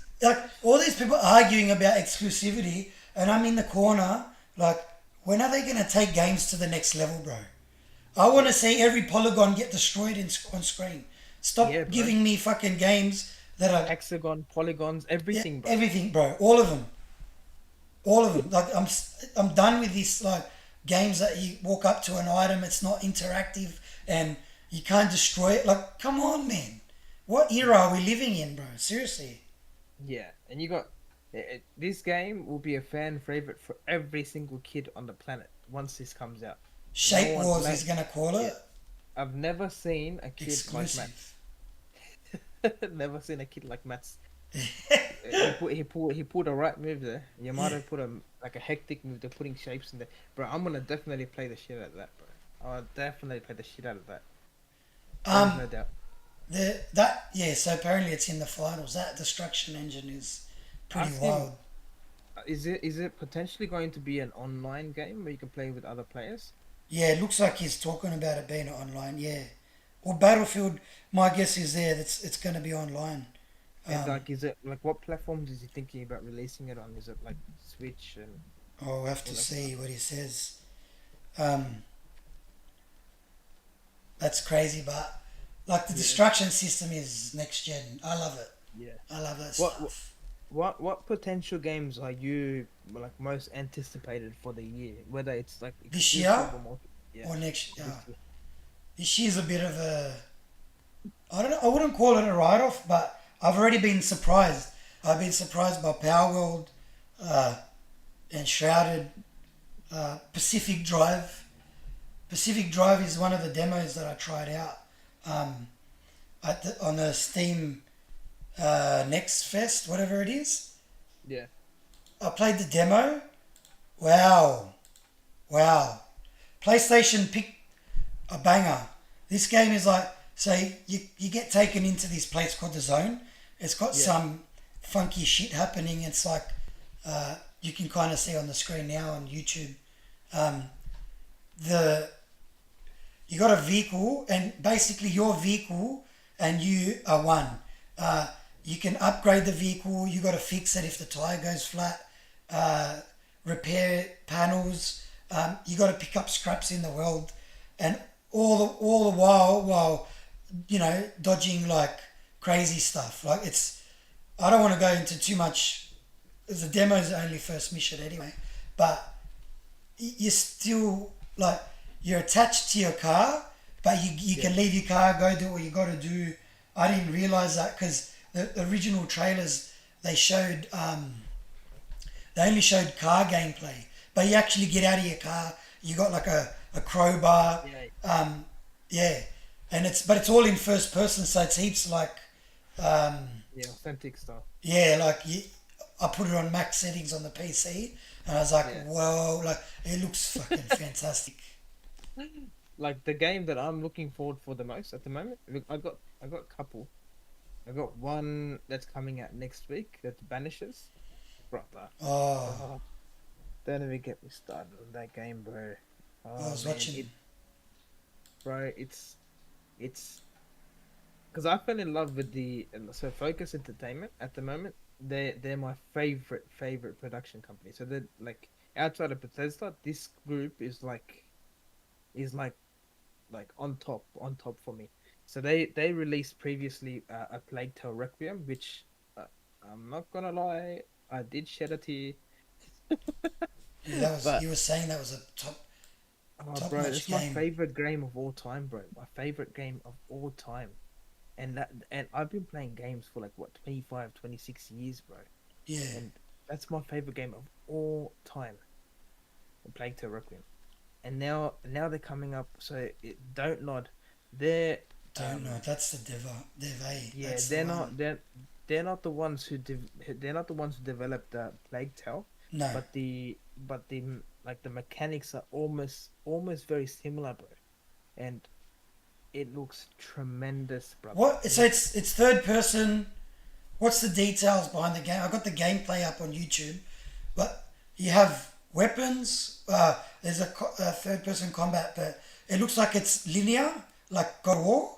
all these people arguing about exclusivity, and I'm in the corner like, when are they gonna take games to the next level, bro? I want to see every polygon get destroyed on screen. Yeah, Stop bro. giving me fucking games that are, Hexagon, polygons, yeah, everything, bro. everything, bro. All of them. Like I'm done with this like games that you walk up to an item, it's not interactive, and you can't destroy it. Like, come on, man. What era are we living in, bro? Seriously. Yeah, and you got this game will be a fan favorite for every single kid on the planet once this comes out. No Shape one, Wars like, is gonna call yeah, it I've never seen a kid like Matt. exclusive. Never seen a kid like Matt's. He pulled a right move there. Yeah. Yamato put a like a hectic move. They're putting shapes in there, bro. I'm gonna definitely play the shit out of that, bro. I'll definitely play the shit out of that. There is Um. no doubt. Yeah. So apparently it's in the finals. That destruction engine is pretty Ask him. wild. Is it potentially going to be an online game where you can play with other players? Yeah, it looks like he's talking about it being online. Yeah, or Battlefield. My guess is there that it's going to be online. And Um, like, is it like what platforms is he thinking about releasing it on? Is it like Switch and I'll have all to that stuff? see what he says. Um, that's crazy, but like the Yeah, destruction system is next gen. I love it. yeah. I love that What stuff. what potential games are you like most anticipated for the year? Whether it's like This year exclusive or multi. Yeah, or next year. this year. This year's a bit of a. I don't know. I wouldn't call it a write off, but I've already been surprised. I've been surprised by Power World, and Shrouded, Pacific Drive. Pacific Drive is one of the demos that I tried out um, on the Steam Next Fest, whatever it is. Yeah, I played the demo. Wow. Wow. PlayStation picked a banger. This game is like, so you get taken into this place called the Zone. It's got yeah, some funky shit happening. It's like, you can kind of see on the screen now on YouTube. Um, the You got a vehicle, and basically your vehicle and you are one. Uh, you can upgrade the vehicle. You got to fix it if the tire goes flat. Uh, Repair panels. You got to pick up scraps in the world, and all the while dodging like crazy stuff. Like it's I don't want to go into too much. Because the demo is only first mission anyway, but you're still like you're attached to your car, but you Yeah. can leave your car, go do what you got to do. I didn't realize that because the original trailers they showed they only showed car gameplay, but you actually get out of your car. You got like a crowbar, Yeah. um, yeah, and it's all in first person, so it's heaps like um, Yeah. Authentic stuff. yeah, like I put it on max settings on the PC, and I was like, Yeah. whoa, like it looks fucking fantastic. Like the game that I'm looking forward for the most at the moment. Look, I got a couple. I got one that's coming out next week. That's Banishes, brother. Oh, Oh, don't even get me started on that game, bro. I Oh was man, watching. bro, it's because I fell in love with the so Focus Entertainment at the moment. They're my favorite production company. So they're like outside of Bethesda, this group is like on top for me. So they released previously a Plague Tale Requiem, which uh, I'm not gonna lie, I did shed a tear. Yeah, that was But you were saying that was a oh, top bro, notch that's my game. favorite game of all time, bro. My favorite game of all time. And I've been playing games for like what 25, 26 years, bro. Yeah, And that's my favorite game of all time. Plague Tale Requiem. And now they're coming up. So don't nod. They're don't know. um That's the Dev A. yeah, That's the one. they're not the ones they're not the ones who developed the Plague Tale, No. but the like the mechanics are almost very similar, bro. And it looks tremendous, brother. What? So it's third person. What's the details behind the game? I got the gameplay up on YouTube, but you have weapons. There's a third person combat, but it looks like it's linear, like God of War.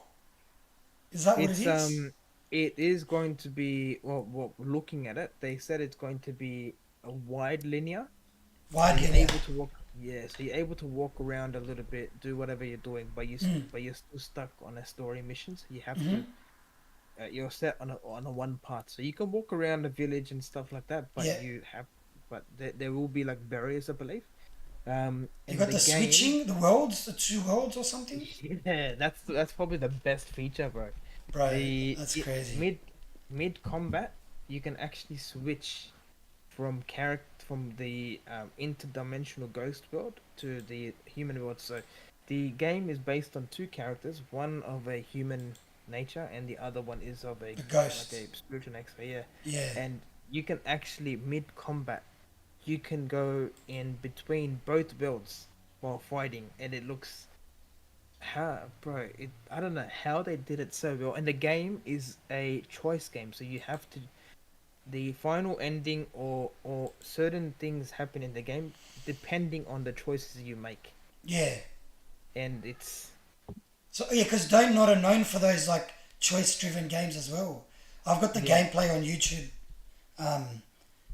Is that what it It's is? it is going to be well looking at it, they said it's going to be a wide linear. So Wide you're linear. able to walk, yeah, so you're able to walk around a little bit, do whatever you're doing, but you're still stuck on a story mission. So you have to you're set on a one part. So you can walk around the village and stuff like that, Yeah. but there will be like barriers, I believe. You In got the the game, switching, the worlds, the two worlds or something. yeah, that's probably the best feature, bro. Bro, The that's it, crazy. mid combat, you can actually switch from the interdimensional ghost world to the human world. So the game is based on two characters, one of a human nature and the other one is of a The like ghosts. a spiritual nature. Yeah, Yeah. and you can actually mid combat, you can go in between both builds while fighting, and it looks how bro it I don't know how they did it so well. And the game is a choice game, so you have to the final ending or certain things happen in the game depending on the choices you make. Yeah. And it's So yeah, because Don't Not are known for those like choice-driven games as well. I've got the yeah, gameplay on YouTube, um,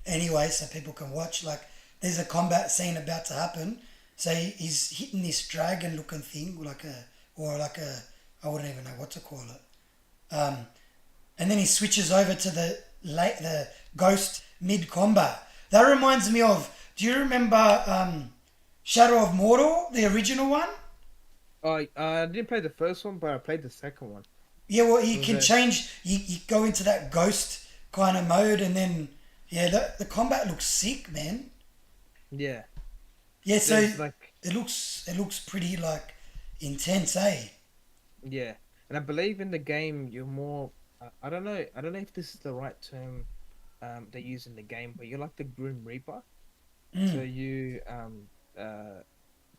anyway, so people can watch. Like, there's a combat scene about to happen, so he's hitting this dragon-looking thing, like a, I wouldn't even know what to call it. And then he switches over to the ghost mid-combat. That reminds me of. Do you remember Shadow of Mordor, the original one? I didn't play the first one, but I played the second one. Yeah, well, It you was can a change. You go into that ghost kind of mode, and then yeah, the combat looks sick, man. yeah, Yeah, so there's like it looks pretty like intense, eh? yeah. And I believe in the game you're more I don't know if this is the right term they use in the game, but you're like the Grim Reaper. So you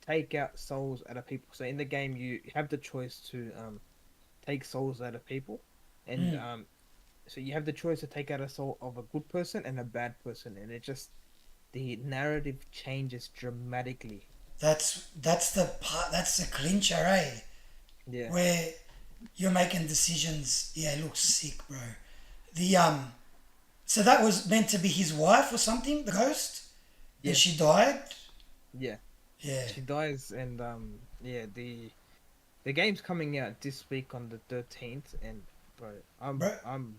take out souls out of people. So in the game you have the choice to take souls out of people, and so you have the choice to take out a soul of a good person and a bad person, and it just the narrative changes dramatically. That's the part. That's the clincher, eh? Yeah, Where you're making decisions. Yeah, it looks sick, bro. The So that was meant to be his wife or something, the ghost, and yeah, she died. yeah. Yeah, She dies, and yeah, the game's coming out this week on the 13th, and bro, bro. I'm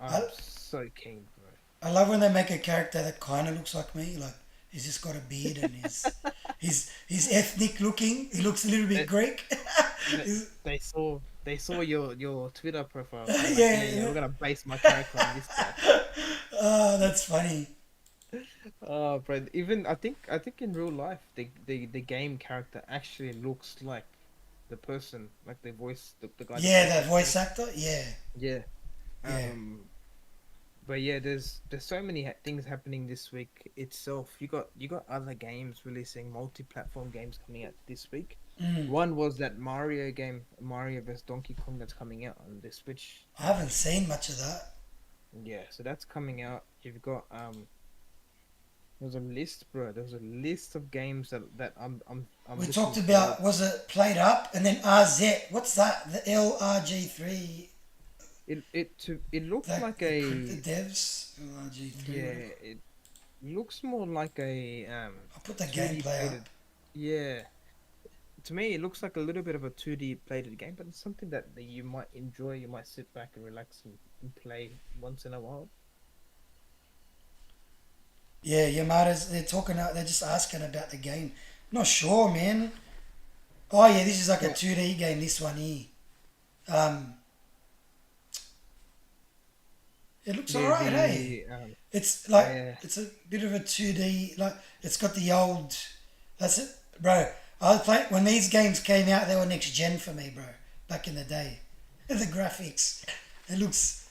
I, so keen, bro. I love when they make a character that kind of looks like me. Like he's just got a beard and he's ethnic looking. He looks a little bit They, Greek. they, they saw your Twitter profile, and they're like, yeah, yeah, Yeah. we're gonna base my character on this guy. Oh, that's funny. Oh, bro, even I think in real life, the game character actually looks like the person, like the guy that Yeah, voiced that that voice character. actor. Yeah, Yeah. yeah. But yeah, there's so many things happening this week itself. You got other games releasing, multi-platform games coming out this week. Mm. One was that Mario game, Mario vs Donkey Kong, that's coming out on the Switch. I haven't seen much of that. Yeah, so that's coming out. You've got there's a list, bro. There's a list of games that I'm We looking talked forward. about was it played up and then RZ. What's that? The LRG3. It looks That like the cryptid a devs LRG3. Whatever. yeah. It looks more like a I'll put the 2D gameplay up. plated. Yeah, to me, it looks like a little bit of a 2D plated game, but it's something that you might enjoy. You might sit back and relax and play once in a while. Yeah, Yamada's. They're talking. They're just asking about the game. Not sure, man. Oh yeah, this is like a Well, 2D game. This one here. Um, it looks alright, hey. the It's like yeah, it's a bit of a 2D. Like it's got the old. That's it, bro. I was playing when these games came out. They were next gen for me, bro. Back in the day, the graphics. It looks.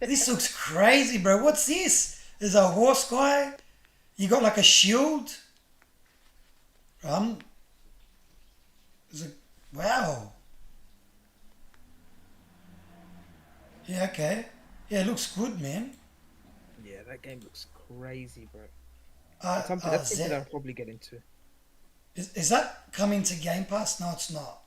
This looks crazy, bro. What's this? There's a horse guy. You got like a shield. Um. There's a wow. Yeah. Okay. Yeah. It looks good, man. yeah, that game looks crazy, bro. That's something Z. I'll probably get into. Is that coming to Game Pass? No, it's not.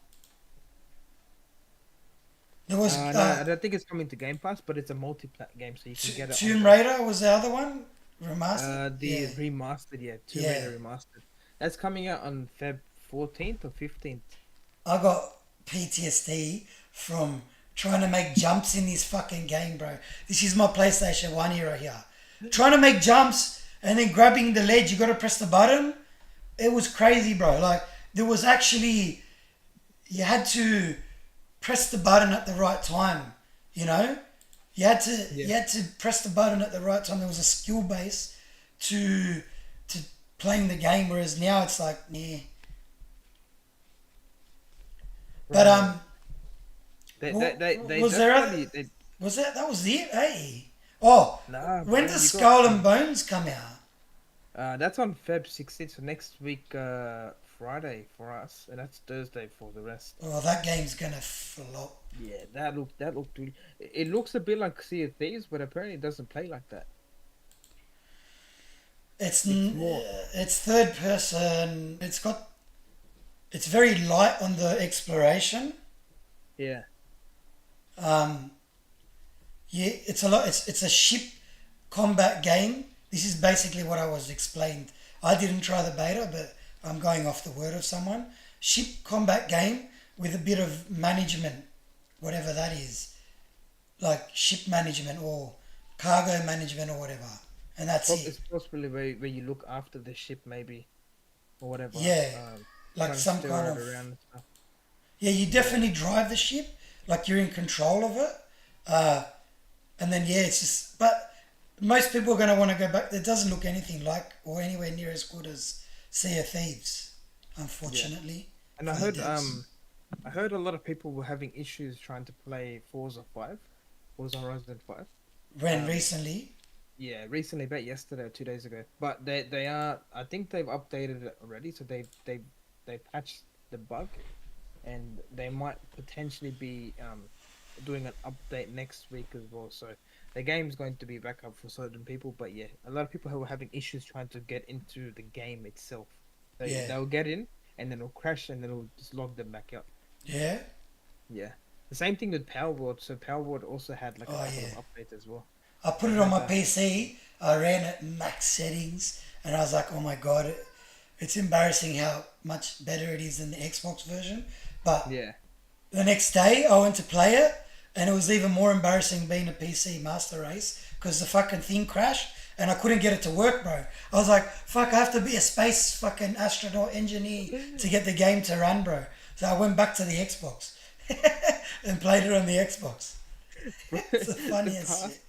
There was No, I don't think it's coming to Game Pass, but it's a multi-plat game, so you can get it on Tomb both. Raider was the other one remastered. The Yeah, remastered, yeah, Tomb yeah. Raider remastered. That's coming out on Feb 14th or 15th. I got PTSD from trying to make jumps in this fucking game, bro. This is my PlayStation 1 era here. Trying to make jumps and then grabbing the ledge, you gotta press the button. It was crazy, bro. Like, there was actually, you had to press the button at the right time, you know? Yeah. You had to press the button at the right time. There was a skill base to to playing the game, whereas now it's like, yeah. But Right. They was there other? definitely they, Was that was it? Hey. Oh, nah, when bro. does You got Skull and Bones come out? that's on Feb 16th, so next week, Friday for us, and that's Thursday for the rest. Oh, that game's gonna flop. Yeah, that looked really. It looks a bit like Sea of Thieves, but apparently it doesn't play like that. It's It's more. it's third person. It's very light on the exploration. Yeah, Um, yeah, it's a lot. It's a ship combat game. This is basically what I was explained. I didn't try the beta, but I'm going off the word of someone. Ship combat game with a bit of management, whatever that is, like ship management or cargo management or whatever, and that's it. it's possibly where you look after the ship, maybe, or whatever. Yeah, like Trying to some kind steer it of around and stuff. yeah. You Yeah, definitely drive the ship, like you're in control of it. Uh, and then yeah, it's just but most people are going to want to go back. It doesn't look anything like or anywhere near as good as Sea of Thieves, yeah. unfortunately And for the devs. I heard a lot of people were having issues trying to play Forza Horizon 5. When Um, recently, yeah, recently, about yesterday or 2 days ago. But they are, I think they've updated it already, so they patched the bug, and they might potentially be doing an update next week as well. So the game's going to be back up for certain people, but yeah, a lot of people who are having issues trying to get into the game itself. Yeah. They'll get in and then it'll crash and then it'll just log them back out. Yeah. Yeah. The same thing with Powerboard. So Powerboard also had like a Oh couple of yeah. updates as well. I put It it on had my PC. I ran it max settings, and I was like, "Oh my god, it's embarrassing how much better it is than the Xbox version." But yeah. the next day, I went to play it, and it was even more embarrassing being a PC master race because the fucking thing crashed, and I couldn't get it to work, bro. I was like, "Fuck, I have to be a space fucking astronaut engineer to get the game to run, bro." So I went back to the Xbox and played it on the Xbox. It's the the funniest shit.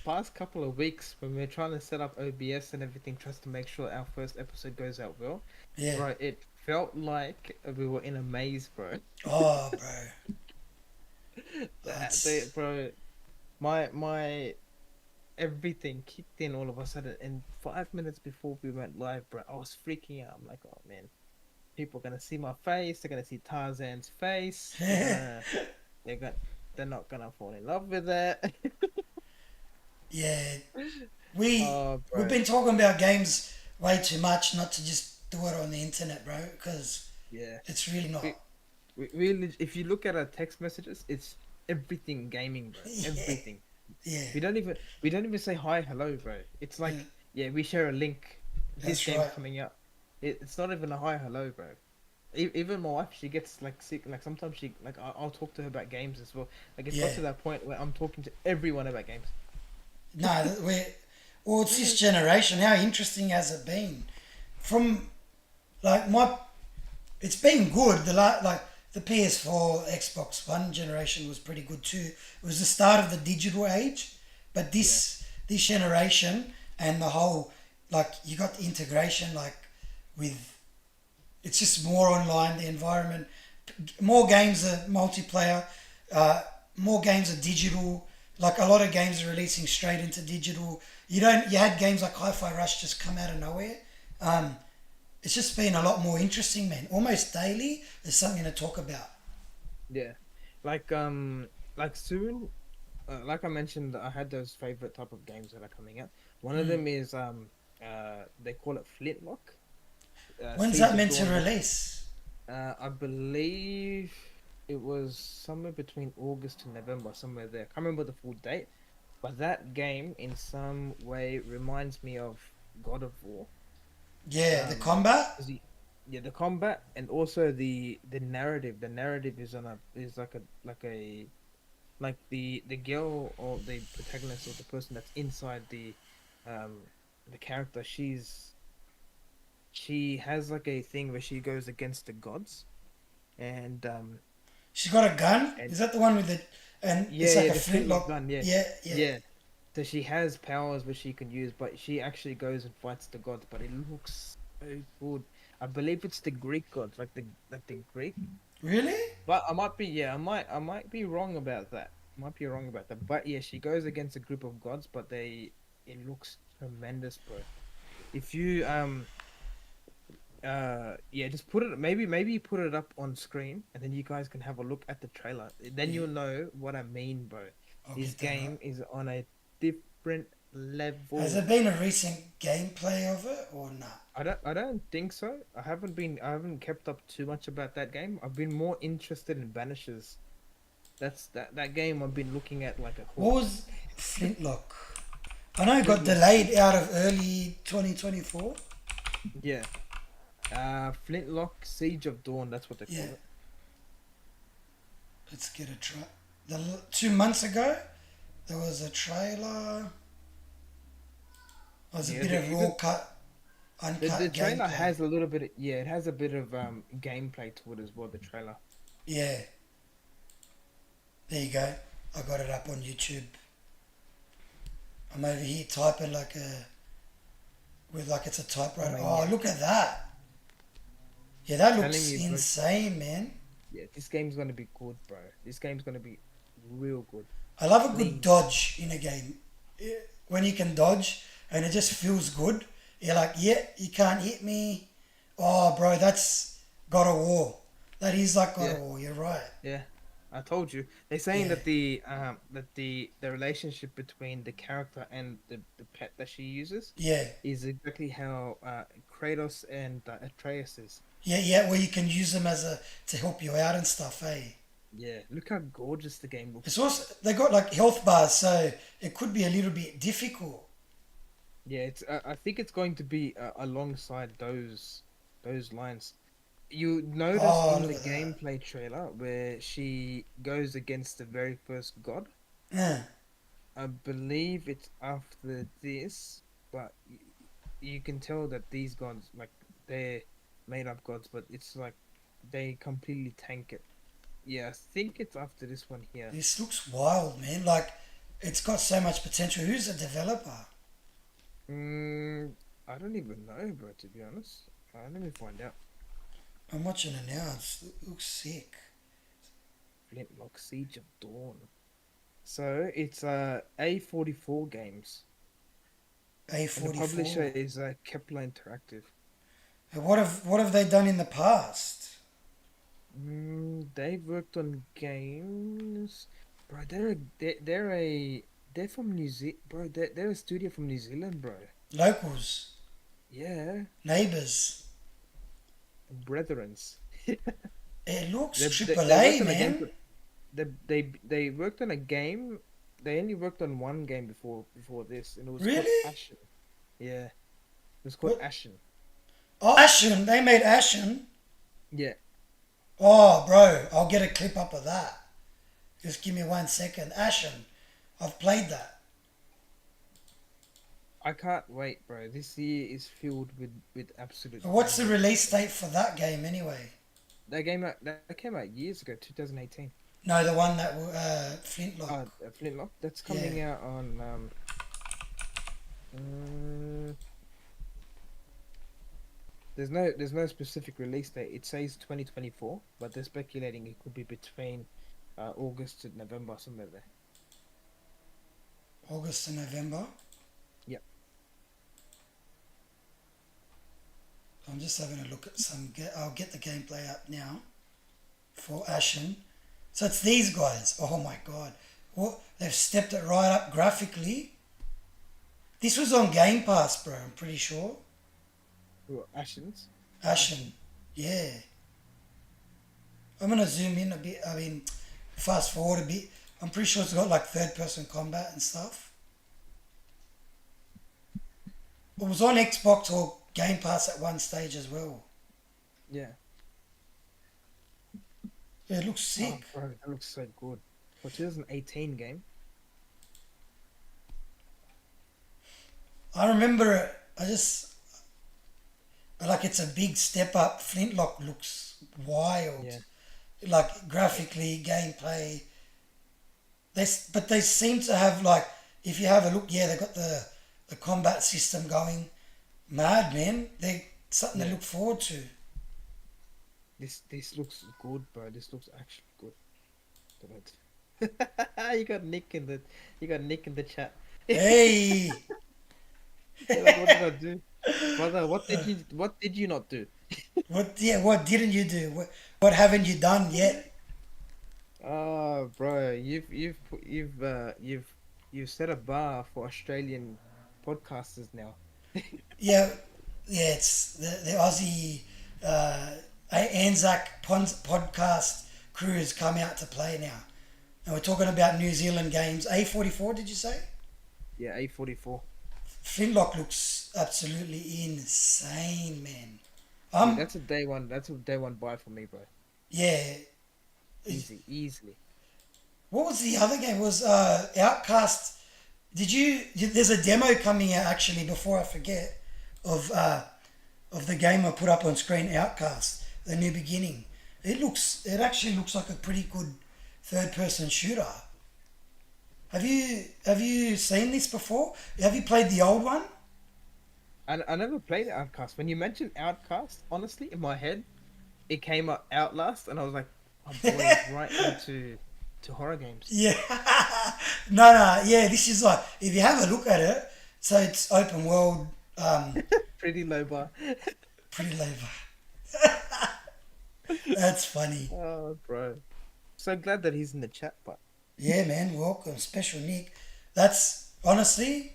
past couple of weeks when we're trying to set up OBS and everything just to make sure our first episode goes out well, Yeah. bro, it felt like we were in a maze, bro. Oh, bro. That's Bro, my everything kicked in all of a sudden, and 5 minutes before we went live, bro, I was freaking out. I'm like, oh man, people are gonna see my face. They're gonna see Tarzan's face. They're gonna they're not gonna fall in love with it. yeah. We Oh, we've bro, been talking about games way too much, not to just do it on the internet, bro. Because yeah. it's really not. We, if you look at our text messages, it's everything gaming, bro. Yeah. Everything. Yeah. We don't even say hi, hello, bro. It's like, Yeah. yeah, we share a link. This That's game's right. coming out. It's not even a hi, hello, bro. Even my wife, she gets like sick. Like sometimes I'll talk to her about games as well. Like it's got Yeah. to that point where I'm talking to everyone about games. No, we're. Well, it's this generation. How interesting has it been? From like my, it's been good. Like the PS4, Xbox One generation was pretty good too. It was the start of the digital age, but Yeah, this generation and the whole like you got the integration like with it's just more online the environment, more games are multiplayer, uh, more games are digital. Like a lot of games are releasing straight into digital. You had games like Hi-Fi Rush just come out of nowhere. Um, it's just been a lot more interesting, man. Almost daily, there's something to talk about. yeah. Like like soon, like I mentioned, I had those favorite type of games that are coming out. One of them is they call it Flintlock, When's Siege that of meant to Dawn. release? I believe it was somewhere between August and November, somewhere there. Can't remember the full date, but that game in some way reminds me of God of War. Yeah, the Um, combat. 'Cause yeah, the combat and also the narrative. The narrative is on a is like the girl or the protagonist or the person that's inside um the character. She has like a thing where she goes against the gods and She's got a gun. and Is that the one with the? And yeah, it's like yeah, a the flintlock flintlock. gun, yeah. Yeah, yeah. Yeah. So she has powers which she can use, but she actually goes and fights the gods, but it looks so good. I believe it's the Greek gods, like the Greek. Really? But I might be yeah, I might be wrong about that. Might be wrong about that. But yeah, she goes against a group of gods, but they it looks tremendous, bro. If you yeah, just put it maybe put it up on screen and then you guys can have a look at the trailer. Then Yeah. you'll know what I mean, bro. I'll This get that up. game is on a different Has there level. been a recent gameplay of it or not? I don't think so. I haven't kept up too much about that game. I've been more interested in Vanishes. That game I've been looking at like a What hawk. was Flintlock? I know it got Flintlock. delayed out of early 2024. Yeah. Flintlock Siege of Dawn, that's what they call Yeah, it. let's get a try. 2 months ago, there was a trailer. There was a Yeah, bit of raw cut, the uncut trailer gameplay. has a little bit of, yeah, it has a bit of gameplay to it as well, the trailer. Yeah, there you go. I got it up on YouTube. I'm over here typing like a with like it's a I typewriter. mean, Oh, yeah. look at that! Yeah, that Telling looks you, bro. insane, man. Yeah, this game's gonna be good, bro. This game's gonna be real good. I love a good Clean. dodge in a game. Yeah, when you can dodge and it just feels good. You're like, yeah, you can't hit me. Oh, bro, that's God of War. That is like God Yeah, of War. You're right. yeah. I told you. They're saying Yeah, that the relationship between the character and the pet that she uses yeah, is exactly how Kratos and Atreus is. yeah, yeah. Where you can use them as a to help you out and stuff. Eh? Yeah, look how gorgeous the game looks, It's bro. also they got like health bars, so it could be a little bit difficult. Yeah, it's. I think it's going to be alongside those lines. You notice Oh, in look the at that. gameplay trailer where she goes against the very first god. Yeah. I believe it's after this, but you can tell that these gods, like they're made up gods, but it's like they completely tank it. Yeah, I think it's after this one here. This looks wild, man. Like, it's got so much potential. Who's the developer? Mm, I don't even know, bro. To be honest, let me find out. I'm watching it now. It looks sick. Flintlock Siege of Dawn. So it's A44 Games, and the publisher A44. is Kepler Interactive. What have they done in the past? They've worked on games, bro. They're from New Zealand, bro. They're a studio from New Zealand, bro. Locals, Yeah, neighbors. brethrens. It looks They triple A, worked on a game. man. They worked on a game. They only worked on one game before this, and it was called Really? Ashen. Yeah, it was called What? Ashen. Oh, Ashen. They made Ashen. Yeah, Oh, bro, I'll get a clip up of that. Just give me 1 second. Ashen. I've played that. I can't wait, bro. This year is filled with absolute What's the bangers. release date for that game anyway? That came out years ago, 2018. No, the one that Flintlock. Flintlock. That's Yeah. coming out on mm, there's no specific release date. It says 2024, but they're speculating it could be between August to November, somewhere there. August to November. Yep. I'm just having a look at some. I'll get the gameplay up now for Ashen. So it's these guys. Oh my god. What they've stepped it right up graphically. This was on Game Pass, bro. I'm pretty sure. Ooh, Ashens. Ashen. Yeah. I'm gonna zoom in a bit. I mean, fast forward a bit. I'm pretty sure it's got like third person combat and stuff. It was on Xbox or Game Pass at one stage as well. Yeah. Yeah, it looks Oh, sick. bro, that looks so good. For 2018 game. I remember it. I just like it's a big step up. Flintlock looks wild, Yeah. like graphically, gameplay. But they seem to have like, if you have a look, yeah, they got the combat system going. Mad man, they something to Yeah. look forward to. This looks good, bro. This looks actually good. Don't you got Nick in the chat. Hey, They're like, what did I do, brother? What did you not do? what? Yeah, what didn't you do? What haven't you done yet? Oh, bro, you've set a bar for Australian podcasters now. Yeah, yeah, it's the Aussie uh, Anzac podcast crew has come out to play now. And we're talking about New Zealand games. A44, did you say? Yeah, A44. Flintlock looks absolutely insane, man. Yeah, Um, that's a day one. That's a day one buy for me, bro. yeah. Easily. What was the other game? It was Outcast. There's a demo coming out actually. Before I forget, of the game I put up on screen. Outcast, the new beginning. It actually looks like a pretty good third person shooter. Have you seen this before? Have you played the old one? I never played Outcast. When you mentioned Outcast, honestly, in my head, it came up Outlast, and I was like, "Oh boy, he's right into horror games." Yeah. No. Yeah, this is like if you have a look at it. So it's open world. Pretty low bar. Pretty labor. That's funny. Oh, bro. So glad that he's in the chat, but Yeah, man, welcome, special Nick. That's honestly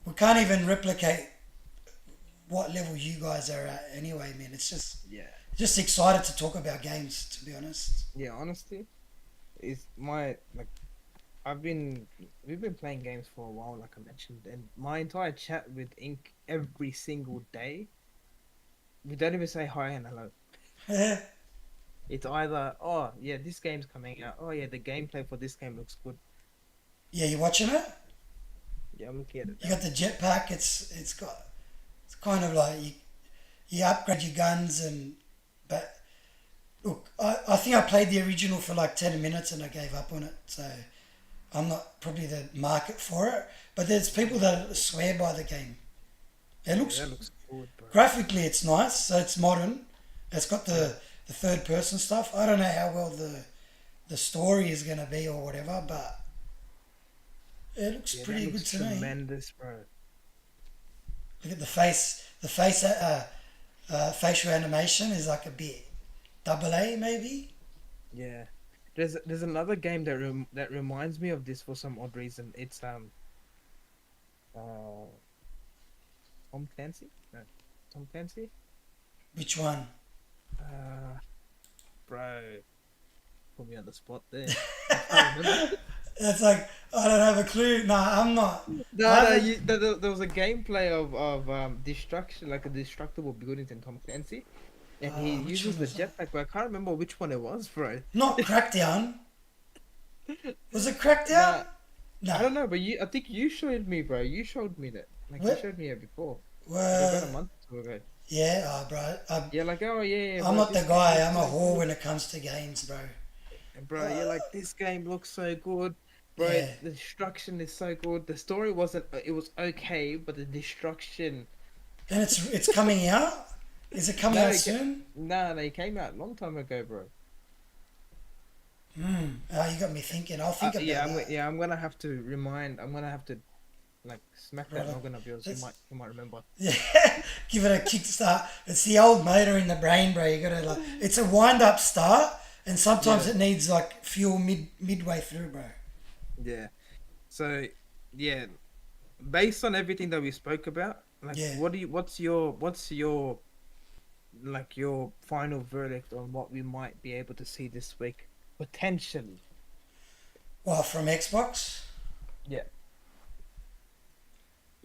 we can't even replicate what level you guys are at anyway, man. It's yeah, just excited to talk about games, to be honest. yeah. Honestly, it's my like I've been we've been playing games for a while, like I mentioned, and my entire chat with Ink every single day, we don't even say hi and hello. Yeah, It's either, oh yeah, this game's coming out. Oh yeah, the gameplay for this game looks good. you watching it? Yeah, I'm looking at it You now. got the jetpack. It's kind of like you upgrade your guns and but look, I think I played the original for like 10 minutes and I gave up on it. So I'm not probably the market for it. But there's people that swear by the game. It Yeah, looks that looks good, bro. graphically it's nice. So it's modern. It's got Yeah, the third person stuff. I don't know how well the story is gonna be or whatever, but it looks yeah, that pretty good looks to me. tremendous, bro. Look at the face, facial animation is like a bit double A maybe. Yeah, there's another game that reminds me of this for some odd reason. It's uh Tom Clancy. No, Tom Clancy. Which one? Uh, bro, put me on the spot there. I can't remember. It's like I don't have a clue. Nah, I'm not. I No, no, haven't. there was a gameplay of destruction, like a destructible buildings in Tom Clancy, and he Which uses one the was that? jetpack, but I can't remember which one it was, bro. Not Crackdown. Was it Nah, Crackdown? I No. don't know, but I think you showed me, bro. You showed me that, like you What? showed me it before, like about a Well, month or two ago. yeah, bro. Yeah, like oh yeah, yeah, I'm bro, not the this game guy. looks I'm a so whore good, when it comes to games, bro. and bro, you're Uh, like this game looks so good, bro. yeah, The destruction is so good. The story wasn't, it was okay, but the destruction. and it's coming out. Is it coming No, out soon? nah, they came out a long time ago, bro. You got me thinking. I'll think about that. Yeah, I'm gonna have to remind. I'm gonna have to like smack that Right. noggin of yours. Let's You might remember. Yeah, give it a kickstart. It's the old motor in the brain, bro. You gotta like. It's a wind up start, and sometimes Yeah, it needs like fuel midway through, bro. yeah. So, yeah, based on everything that we spoke about, like, Yeah. what's your like your final verdict on what we might be able to see this week potentially? Well, from Xbox, Yeah.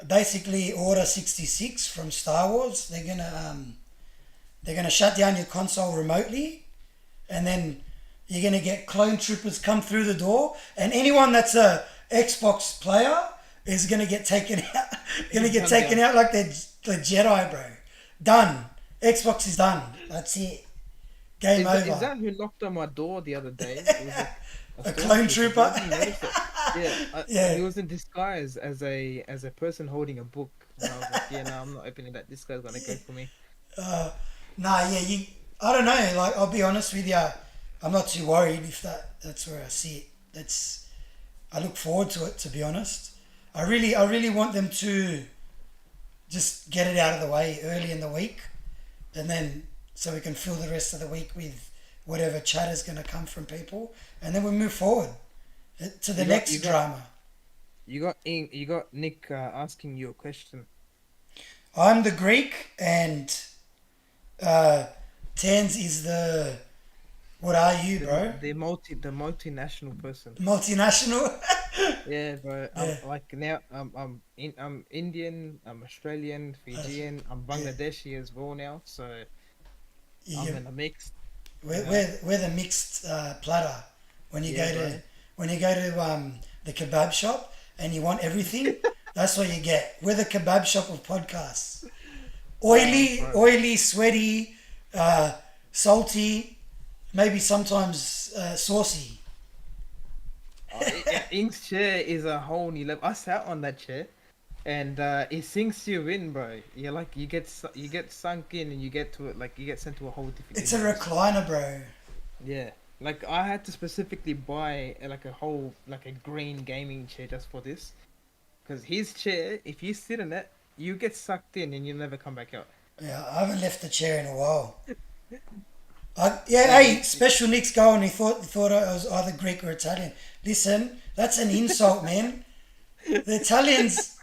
basically Order 66 from Star Wars. They're gonna shut down your console remotely, and then you're gonna get clone troopers come through the door, and anyone that's a Xbox player is gonna get taken out. Gonna get Gunned taken down. out like the Jedi, bro. Done. Xbox is done. That's it. Game Is over. that who knocked on my door the other day? It was a A clone stormtrooper, but I trooper. didn't notice it. Yeah, he Yeah. was in disguise as a person holding a book, and I was like, yeah, no, I'm not opening that. This guy's gonna go for me. Nah, yeah, I don't know. Like, I'll be honest with you. I'm not too worried if that's where I see it. I look forward to it, to be honest. I really want them to just get it out of the way early in the week, and then so we can fill the rest of the week with whatever chat is going to come from people, and then we move forward to the You got next drama. you got Nick asking you a question. I'm the Greek, and uh, Tans is the. What are you, bro? The multinational person. Multinational. Yeah, bro. Yeah. Like now I'm Indian, I'm Australian, Fijian, I'm Yeah. Bangladeshi as well now. So I'm You, in a mix. You we're, know. we're the mixed platter. When you Yeah, go to bro. the kebab shop and you want everything, that's what you get. We're the kebab shop of podcasts. Bro. Oily, sweaty, salty, maybe sometimes saucy. Yeah, Ink's chair is a whole new level. I sat on that chair, and it sinks you in, bro. You're like you get sunk in, and you get to it like you get sent to a whole different It's a universe. recliner, bro. Yeah, like I had to specifically buy like a whole like a green gaming chair just for this, because his chair, if you sit in it, you get sucked in and you never come back out. Yeah, I haven't left the chair in a while. Yeah, Yeah, hey, Special Nick's going. He thought I was either Greek or Italian. Listen, that's an insult, man. The Italians,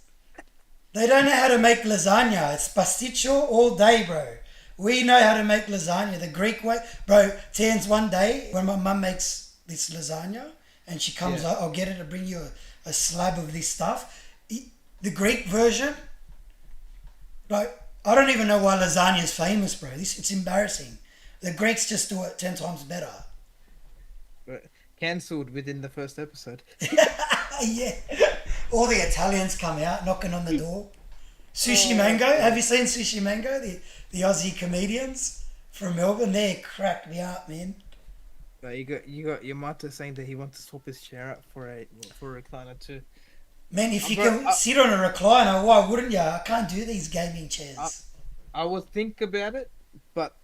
they don't know how to make lasagna. It's pasticcio all day, bro. We know how to make lasagna the Greek way, bro. Tans one day when my mum makes this lasagna and she comes, yeah, I'll get her to bring you a slab of this stuff. The Greek version, like I don't even know why lasagna is famous, bro. It's embarrassing. The Greeks just do it 10 times better. but cancelled within the first episode. Yeah. All the Italians come out knocking on the door. Sushi Oh, Mango. God. Have you seen Sushi Mango? The Aussie comedians from Melbourne. They crack me up, man. You got your mate saying that he wants to swap his chair out for a recliner too. Man, if you Bro, can sit on a recliner, why wouldn't you? I can't do these gaming I chairs. I would think about it, but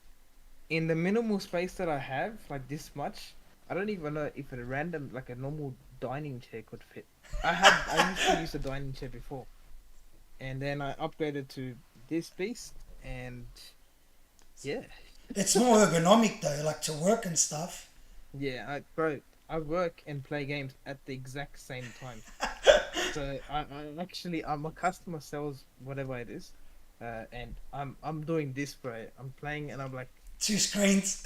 in the minimal space that I have, like this much, I don't even know if a random like a normal dining chair could fit. I used to use a dining chair before, and then I upgraded to this beast, and yeah, It's more ergonomic though, like to work and stuff. yeah, I work and play games at the exact same time. So I'm a customer sells whatever it is, and I'm doing this, bro. I'm playing and I'm like, Two screens.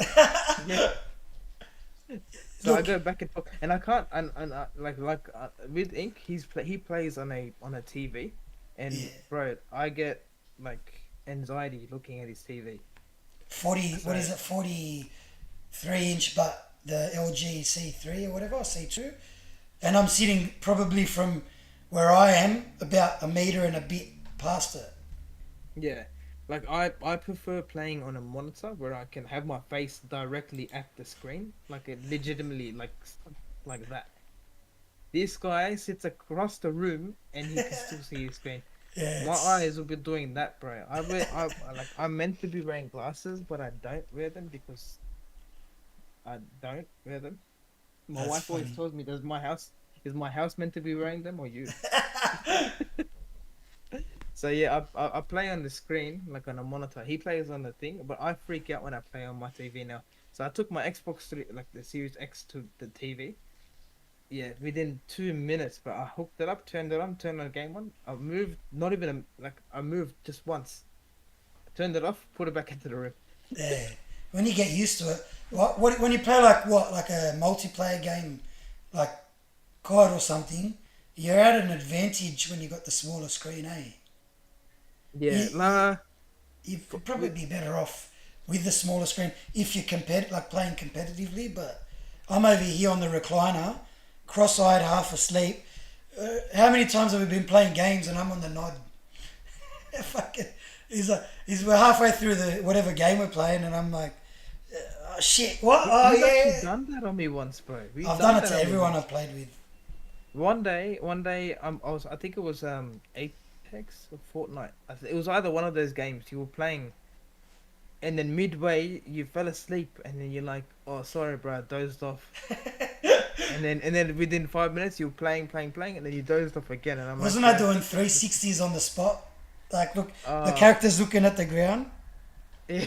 yeah. So I Look, go back and forth, and I can't, with Ink, he plays on a TV, yeah, and bro, I get like anxiety looking at his TV. 40. What So is it? 43 inch, but the LG C3 or whatever, C2. And I'm sitting probably from where I am about a meter and a bit past it. yeah, like I prefer playing on a monitor where I can have my face directly at the screen, like it legitimately like that. This guy sits across the room and he can still see his screen. Yeah, My eyes will be doing that, bro. I'm meant to be wearing glasses, but I don't wear them because I don't wear them. My that's wife always funny. tells me, is my house meant to be wearing them or you?" So yeah, I play on the screen like on a monitor. He plays on the thing, but I freak out when I play on my TV now. So I took my Xbox 3, like the Series X, to the TV. Yeah, within 2 minutes, but I hooked it up, turned it on, turned on the game on. I moved, not even I moved just once. Turned it off, put it back into the room. Yeah. When you get used to it, when you play like what, like a multiplayer game, like COD or something, you're at an advantage when you got the smaller screen, eh? Yeah, You, nah. you'd probably With, be better off with the smaller screen if you're like playing competitively. But I'm over here on the recliner, cross-eyed, half asleep. How many times have we been playing games and I'm on the nod? Fucking, we're halfway through the whatever game we're playing and I'm like, oh, shit, what? Oh you've actually yeah. done that on me once, bro. We've I've done done it that to on me everyone once. I've played with. I think it was Apex or Fortnite. It was either one of those games you were playing, and then midway you fell asleep, and then you're like, "Oh, sorry, bro, I dozed off." And then within 5 minutes you're playing, and then you dozed off again, and I'm like, Wasn't I doing 360s on the spot? Like, look, the uh, character's looking at the ground. yeah.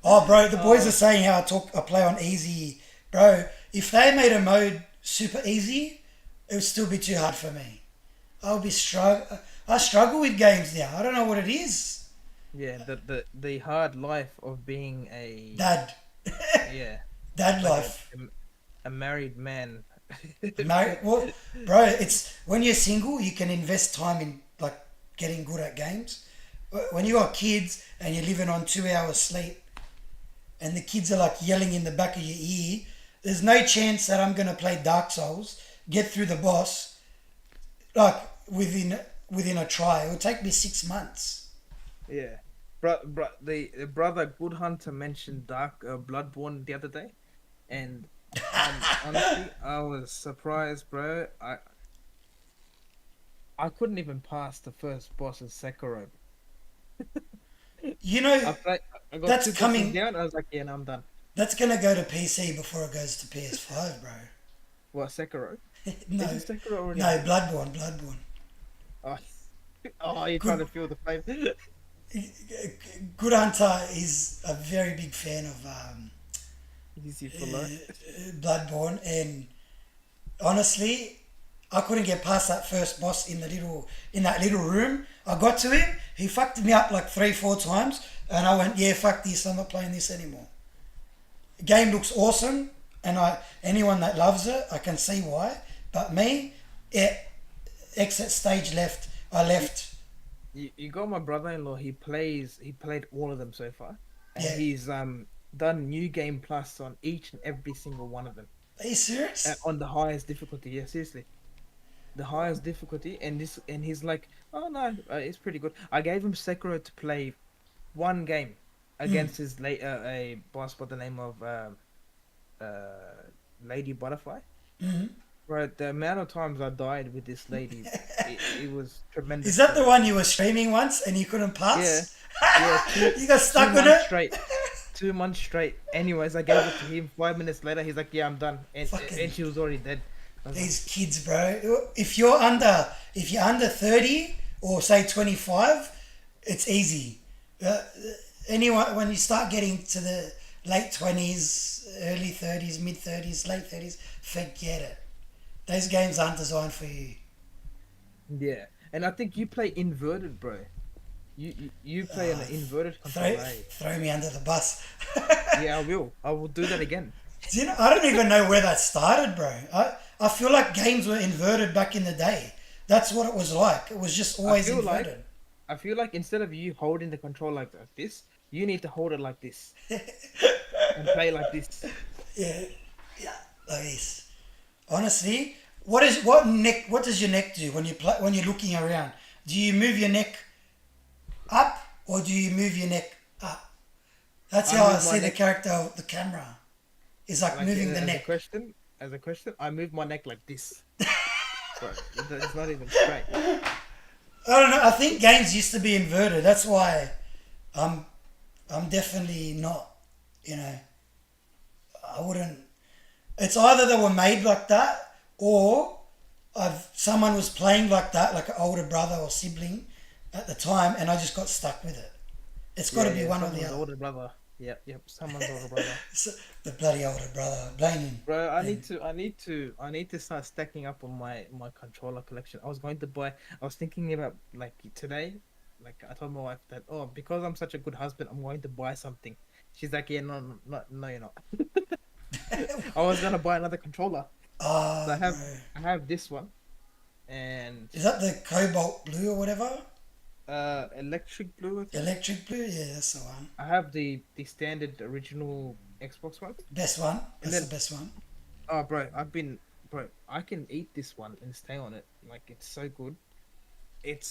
Oh, bro, the boys are uh, saying how I play on easy. Bro, if they made a mode super easy, it would still be too hard for me. I struggle with games now. I don't know what it is. yeah, the hard life of being a Dad. yeah, Dad like life. a married man. Well, bro, it's when you're single, you can invest time in like getting good at games. When you got kids and you're living on 2 hours sleep, and the kids are like yelling in the back of your ear, there's no chance that I'm gonna play Dark Souls, get through the boss, like within a try. It will take me 6 months. Yeah, the brother Good Hunter mentioned Dark Bloodborne the other day, and honestly, I was surprised, bro. I couldn't even pass the first boss of Sekiro. You know, I play, I got that's two bosses coming. down. I was like, yeah, no, I'm done. That's gonna go to PC before it goes to PS5, bro. What, Sekiro? No, Isn't Sekiro already no, out? Bloodborne. Oh, oh, you're trying Good. to feel the flame. Good Hunter is a very big fan of Easy for life. Bloodborne, and honestly, I couldn't get past that first boss in that little room. I got to him, he fucked me up like 3-4 times, and I went, yeah, fuck this, I'm not playing this anymore. The game looks awesome, and anyone that loves it, I can see why. But me, exit stage left. I left. You got my brother-in-law. He played all of them so far, and Yeah. he's done New Game Plus on each and every single one of them Are you serious? on the highest difficulty. Yeah, seriously, the highest difficulty, and he's like, oh no, it's pretty good. I gave him Sekiro to play one game Mm. against his a boss by the name of Lady Butterfly. Mm. Right, the amount of times I died with this lady, it was Is tremendous, that the bro. one you were streaming once and you couldn't Yeah, pass? yeah, You got two stuck with months it? straight, 2 months straight. Anyways, I gave it to him. 5 minutes later, he's like, "Yeah, I'm done," and Fucking she was already dead. I was like, these kids, bro. If you're under 30 or say 25, it's easy. Uh, anyone when you start getting to the late 20s, early 30s, mid 30s, late 30s, forget it. Those games aren't designed for you. yeah, and I think you play inverted, bro. You play an inverted Throw, controller. Eh? throw me under the bus. Yeah, I will. I will do that again. Do you know, I don't even know where that started, bro. I feel like games were inverted back in the day. That's what it was like. It was just I always feel like inverted. I feel like instead of you holding the control like this, you need to hold it like this and play like this. Yeah, yeah, like this. Honestly, what does your neck do when you're looking around? Do you move your neck up or do you move your neck up? That's I how I move my see the neck character of the camera. It's like like moving the as a neck. question. As a question, I move my neck like this. Bro, it's not even straight. I don't know. I think games used to be inverted. That's why I'm I'm definitely not. You know, I wouldn't. It's either they were made like that or someone was playing like that, like an older brother or sibling at the time, and I just got stuck with it. It's got Yeah, to be yeah. one or the Someone's other. older brother. Yep, yep. Someone's older brother. So, the bloody older brother. Blame him. Bro, I And need to, I need to, I need to start stacking up on my controller collection. I was going to buy. I was thinking about like today, like I told my wife that because I'm such a good husband, I'm going to buy something. She's like, yeah, no, no, no, no, you're not. I was gonna buy another controller. So bro. I have this one, and Is that the cobalt blue or whatever? electric blue. I think. Electric blue? Yeah, that's the one. I have the standard original Xbox one, Best one. and That's then the best one. oh, bro, I can eat this one and stay on it. Like it's so good. It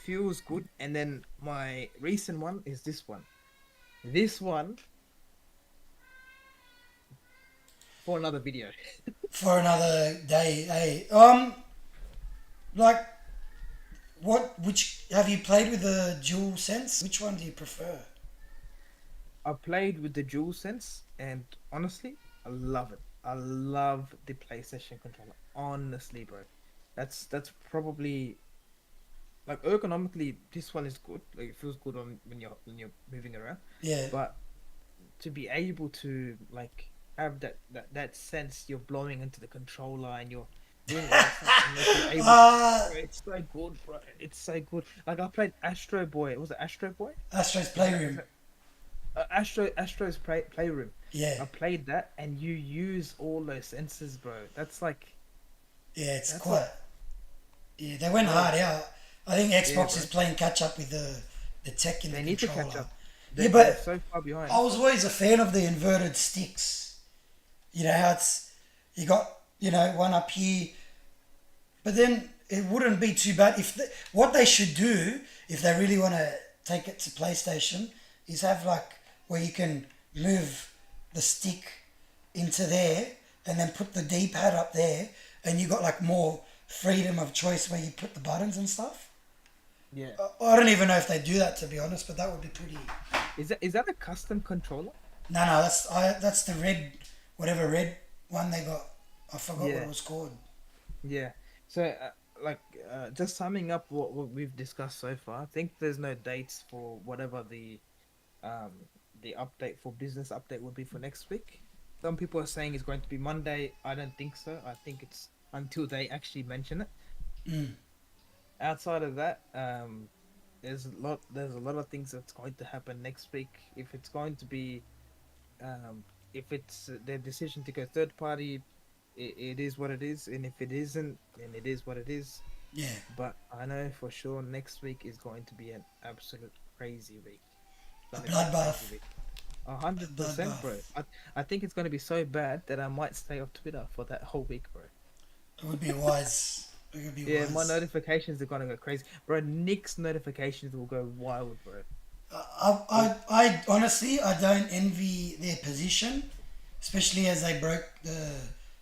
feels good. And then my recent one is this one. This one for another video. For another day, hey. Like, which, have you played with the dual sense? Which one do you prefer? I played with the DualSense, and honestly, I love it. I love the PlayStation controller. Honestly, bro, that's probably like ergonomically, this one is good. Like it feels good on when you're moving around. Yeah. But to be able to like have that sense you're blowing into the controller and you're doing all that stuff and you're able to, Uh, bro, it's so good, bro. It's so good. Like I played Astro Boy. Was it Astro Boy? Astro's Is Playroom. it Astro's Playroom. Yeah. I played that, and you use all those senses, bro. Yeah, it's That's quite. like, Yeah, they went bro. hard out. I think Yeah, Xbox bro. is playing catch up with the tech in the They need to catch controller. up. Yeah, They're but so far behind. I was always a fan of the inverted sticks. You know how it's you got one up here, but then it wouldn't be too bad if what they should do if they really want to take it to PlayStation is have like where you can move the stick into there and then put the D pad up there and you got like more freedom of choice where you put the buttons and stuff. Yeah. I don't even know if they do that to be honest, but that would be pretty. Is that a custom controller? No, that's the red, whatever red one they got. I forgot what Yeah. it was called. Yeah. So like just summing up what we've discussed so far. I think there's no dates for whatever um the update for business update would be for next week. Some people are saying it's going to be Monday. I don't think so. I think it's until they actually mention it. Mm. Outside of that, there's a lot of things that's going to happen next week. If it's going to be if it's their decision to go third party, it is what it is, and if it isn't, then it is what it is. Yeah, But I know for sure next week is going to be an absolute crazy week. It's a going to be a crazy bloodbath, week. a 100%, bro. bloodbath. I think it's going to be so bad that I might stay off Twitter for that whole week, bro. It would be wise. It would be Yeah, my wise. notifications are going to go crazy, bro. Nick's notifications will go wild, bro. I honestly, I don't envy their position, especially as they broke the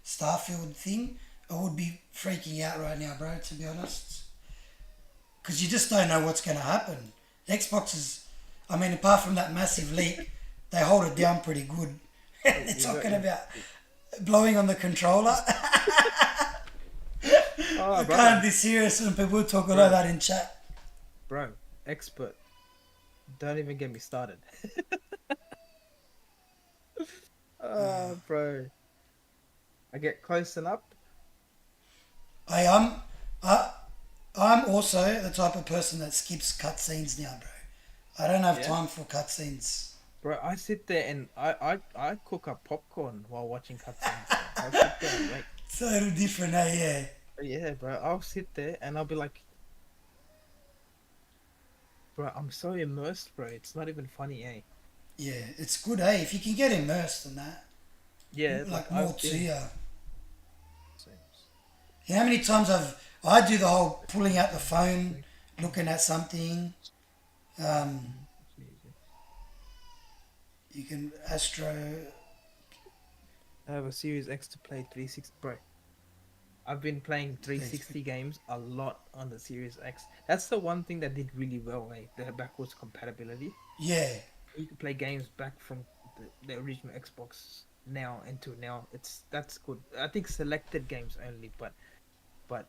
Starfield thing. I would be freaking out right now, bro, to be honest. Because you just don't know what's going to happen. Xbox is, I mean, apart from that massive leak, they hold it down pretty good. They're You got talking you. about blowing on the controller. Oh, I brother, can't be serious when people talk like bro, that in chat. bro, expert. Don't even get me started. Oh, bro. I get close and up. I am. I, I'm also the type of person that skips cutscenes now, bro. I don't have Yeah. time for cutscenes. Bro, I sit there and I cook up popcorn while watching cutscenes, bro. I'll sit there and wait. So different, eh? Yeah, bro. I'll sit there and I'll be like, bro, I'm so immersed, bro. It's not even funny, eh? Yeah. Yeah, it's good, eh? If you can get immersed in that, Yeah, like like more I've to been. you. Seems. You know how many times I do the whole pulling out the phone, looking at something. Um, you can Astro I have a Series X to play 360, bro. I've been playing 360 games a lot on the Series X. That's the one thing that did really well, eh? The backwards compatibility. Yeah. You can play games back from the original Xbox now into now. That's good. I think selected games only, but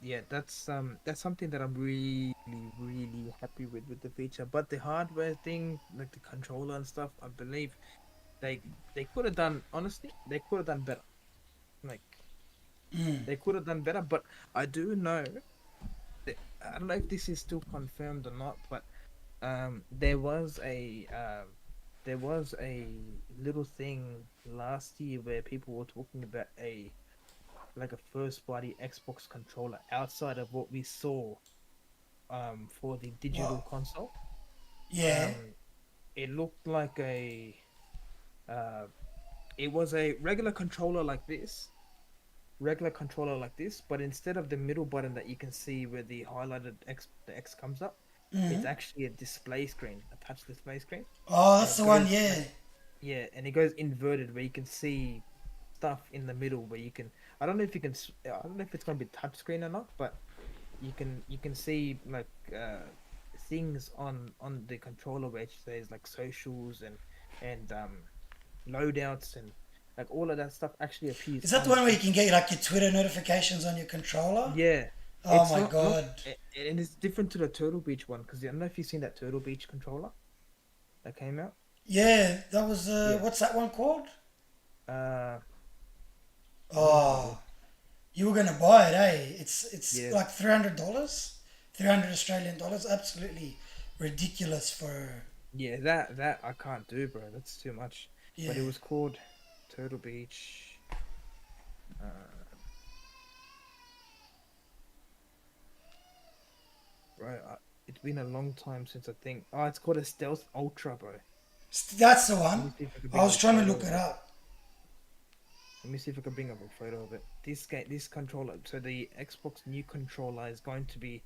yeah, that's something that I'm really happy with the feature. But the hardware thing, like the controller and stuff, I believe they they could have done honestly, they could have done better. Like Mm. they could have done better, but I do know that I don't know if this is still confirmed or not, but there was a little thing last year where people were talking about a like a first party Xbox controller outside of what we saw for the digital What? console. Yeah. Um, it looked like uh, it was a regular controller like this, but instead of the middle button that you can see where the highlighted the X comes up, it's Mm. actually a display screen, a touch display screen, Oh, and that's it the one. goes Yeah. like yeah, and it goes inverted where you can see stuff in the middle where you can. I don't know if you can. I don't know if it's going to be touchscreen or not, but you can see like things on the controller where it says like socials and loadouts and like all of that stuff actually appears Is that the on the one where you can controller. get like your Twitter notifications on your controller? Yeah, Oh it's my not, god. and it's different to the Turtle Beach one because I don't know if you've seen that Turtle Beach controller that came out. Yeah, that was Yeah. what's that one called? Uh, let me have a look. Oh, you were gonna buy it, eh? It's Yeah, like $300, 300 Australian dollars. Absolutely ridiculous for yeah, that I can't do, bro. That's too much. But yeah. it was called Turtle Beach. Uh, bro, it's been a long time since I think. Oh, it's called a Stealth Ultra, bro. That's the Let one. me see if I can I bring up was a trying to photo look of it it. up. Let me see if I can bring up a photo of it. This controller. So the Xbox new controller is going to be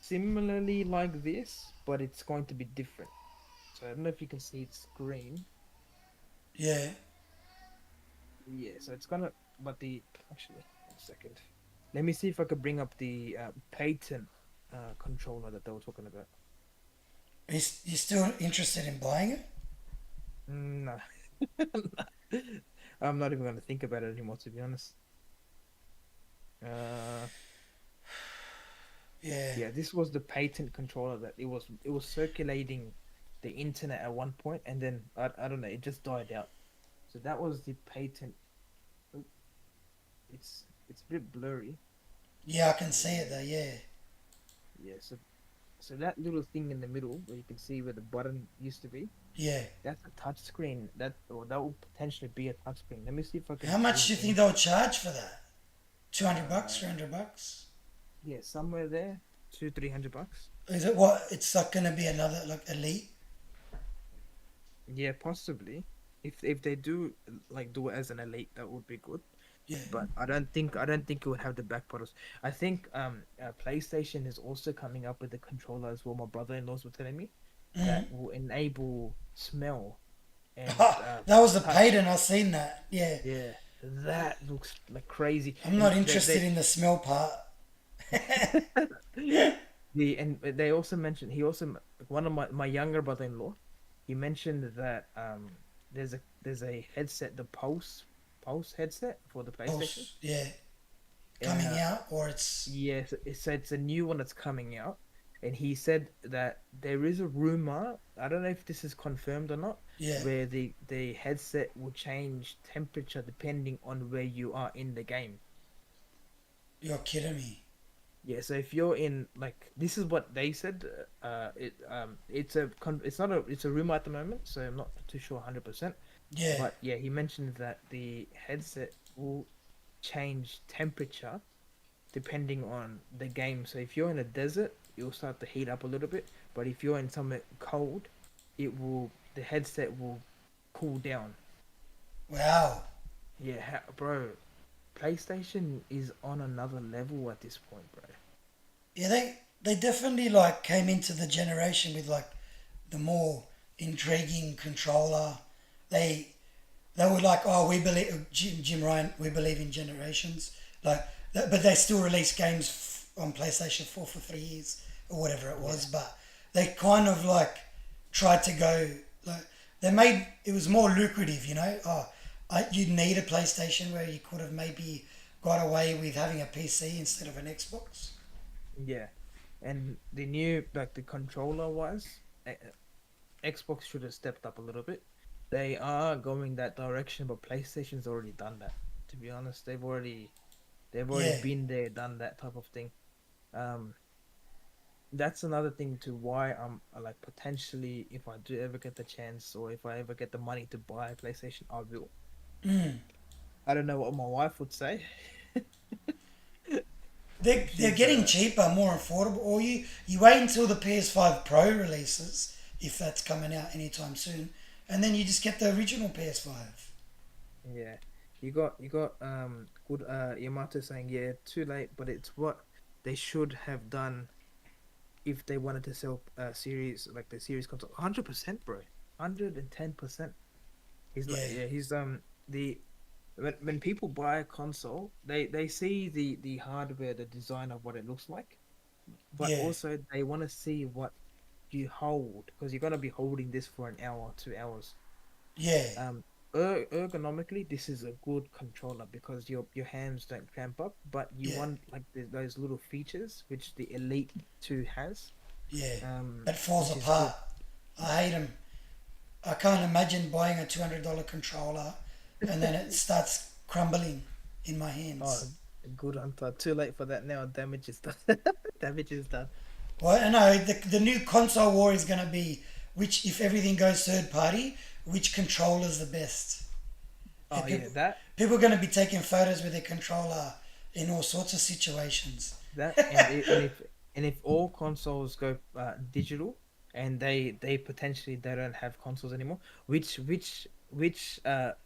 similarly like this, but it's going to be different. So I don't know if you can see its screen. Yeah. Yeah, so it's gonna. But the actually, one second. Let me see if I could bring up the patent controller that they were talking about. You still interested in buying it? No, I'm not even gonna think about it anymore, to be honest. Uh, Yeah. Yeah, this was the patent controller that it was circulating the internet at one point, and then I don't know, it just died out. So that was the patent. Oh, it's a bit blurry. Yeah, I can see it Uh, though. Yeah. yeah, so that little thing in the middle where you can see where the button used to be, Yeah. that's a touch screen. That will potentially be a touch screen. Let me see if I How can much zoom do you think in. they'll charge for that? 200 bucks, Uh, 300 bucks? yeah, somewhere there, 200-300 bucks. Is it what? It's like going to be another like elite? Yeah, possibly. If they do like do it as an elite, that would be good. Yeah. But I don't think it would have the back bottles. I think PlayStation is also coming up with a controller as well. My brother-in-laws were telling me Mm. that will enable smell and Ah, that was the touch. patent. I seen that. Yeah. Yeah, that looks like crazy. I'm not And interested in the smell part. they also mentioned one of my younger brother-in-law, he mentioned that there's a headset, the Pulse headset for the PlayStation. Pulse. Yeah. Coming Uh, out, or it's. yes, it's a new one that's coming out, and he said that there is a rumor. I don't know if this is confirmed or not, Yeah. where the headset will change temperature depending on where you are in the game. You're kidding me. Yeah, so if you're in like this is what they said. It's a rumor at the moment, so I'm not too sure 100%. Yeah. But yeah, he mentioned that the headset will change temperature depending on the game. So if you're in a desert, it'll start to heat up a little bit. But if you're in somewhere cold, the headset will cool down. Wow. Yeah, bro, PlayStation is on another level at this point, bro. Yeah, they definitely like came into the generation with like the more intriguing controller. They they were like, oh, we believe Jim Ryan, we believe in generations. Like, but they still release games on PlayStation 4 for 3 years or whatever it was. Yeah, But they kind of like tried to go like they made it was more lucrative, you know. Oh, you'd need a PlayStation where you could have maybe got away with having a PC instead of an Xbox. yeah. And the new like the controller wise, Xbox should have stepped up a little bit. They are going that direction, but PlayStation's already done that. To be honest, they've already Yeah, been there, done that type of thing. Um, that's another thing to why I'm like potentially if I do ever get the chance or if I ever get the money to buy a PlayStation, I will. I don't know what my wife would say. they're She's getting cheaper, more affordable. Or you wait until the PS5 Pro releases if that's coming out anytime soon, and then you just get the original PS5. Yeah. You got good Yamato saying yeah, too late, but it's what they should have done if they wanted to sell series like the series console. 100%, bro. 110%. He's like Yeah, yeah, he's the when people buy a console, they see the hardware, the design of what it looks like, but yeah, also they want to see what you hold because you're gonna be holding this for an hour, 2 hours. yeah, Um, ergonomically, this is a good controller because your hands don't cramp up, but you yeah, want like those little features which the Elite Two has, yeah. It falls which is good. apart. I hate them. I can't imagine buying a $200 controller and then it starts crumbling in my Oh, hands. good hunter. Too late for that now. Damage is done. Damage is done. Well, I know the new console war is going to be which, if everything goes third party, which controller's the best. Oh yeah, People are going to be taking photos with their controller in all sorts of situations. that and if all consoles go digital and they potentially they don't have consoles anymore, which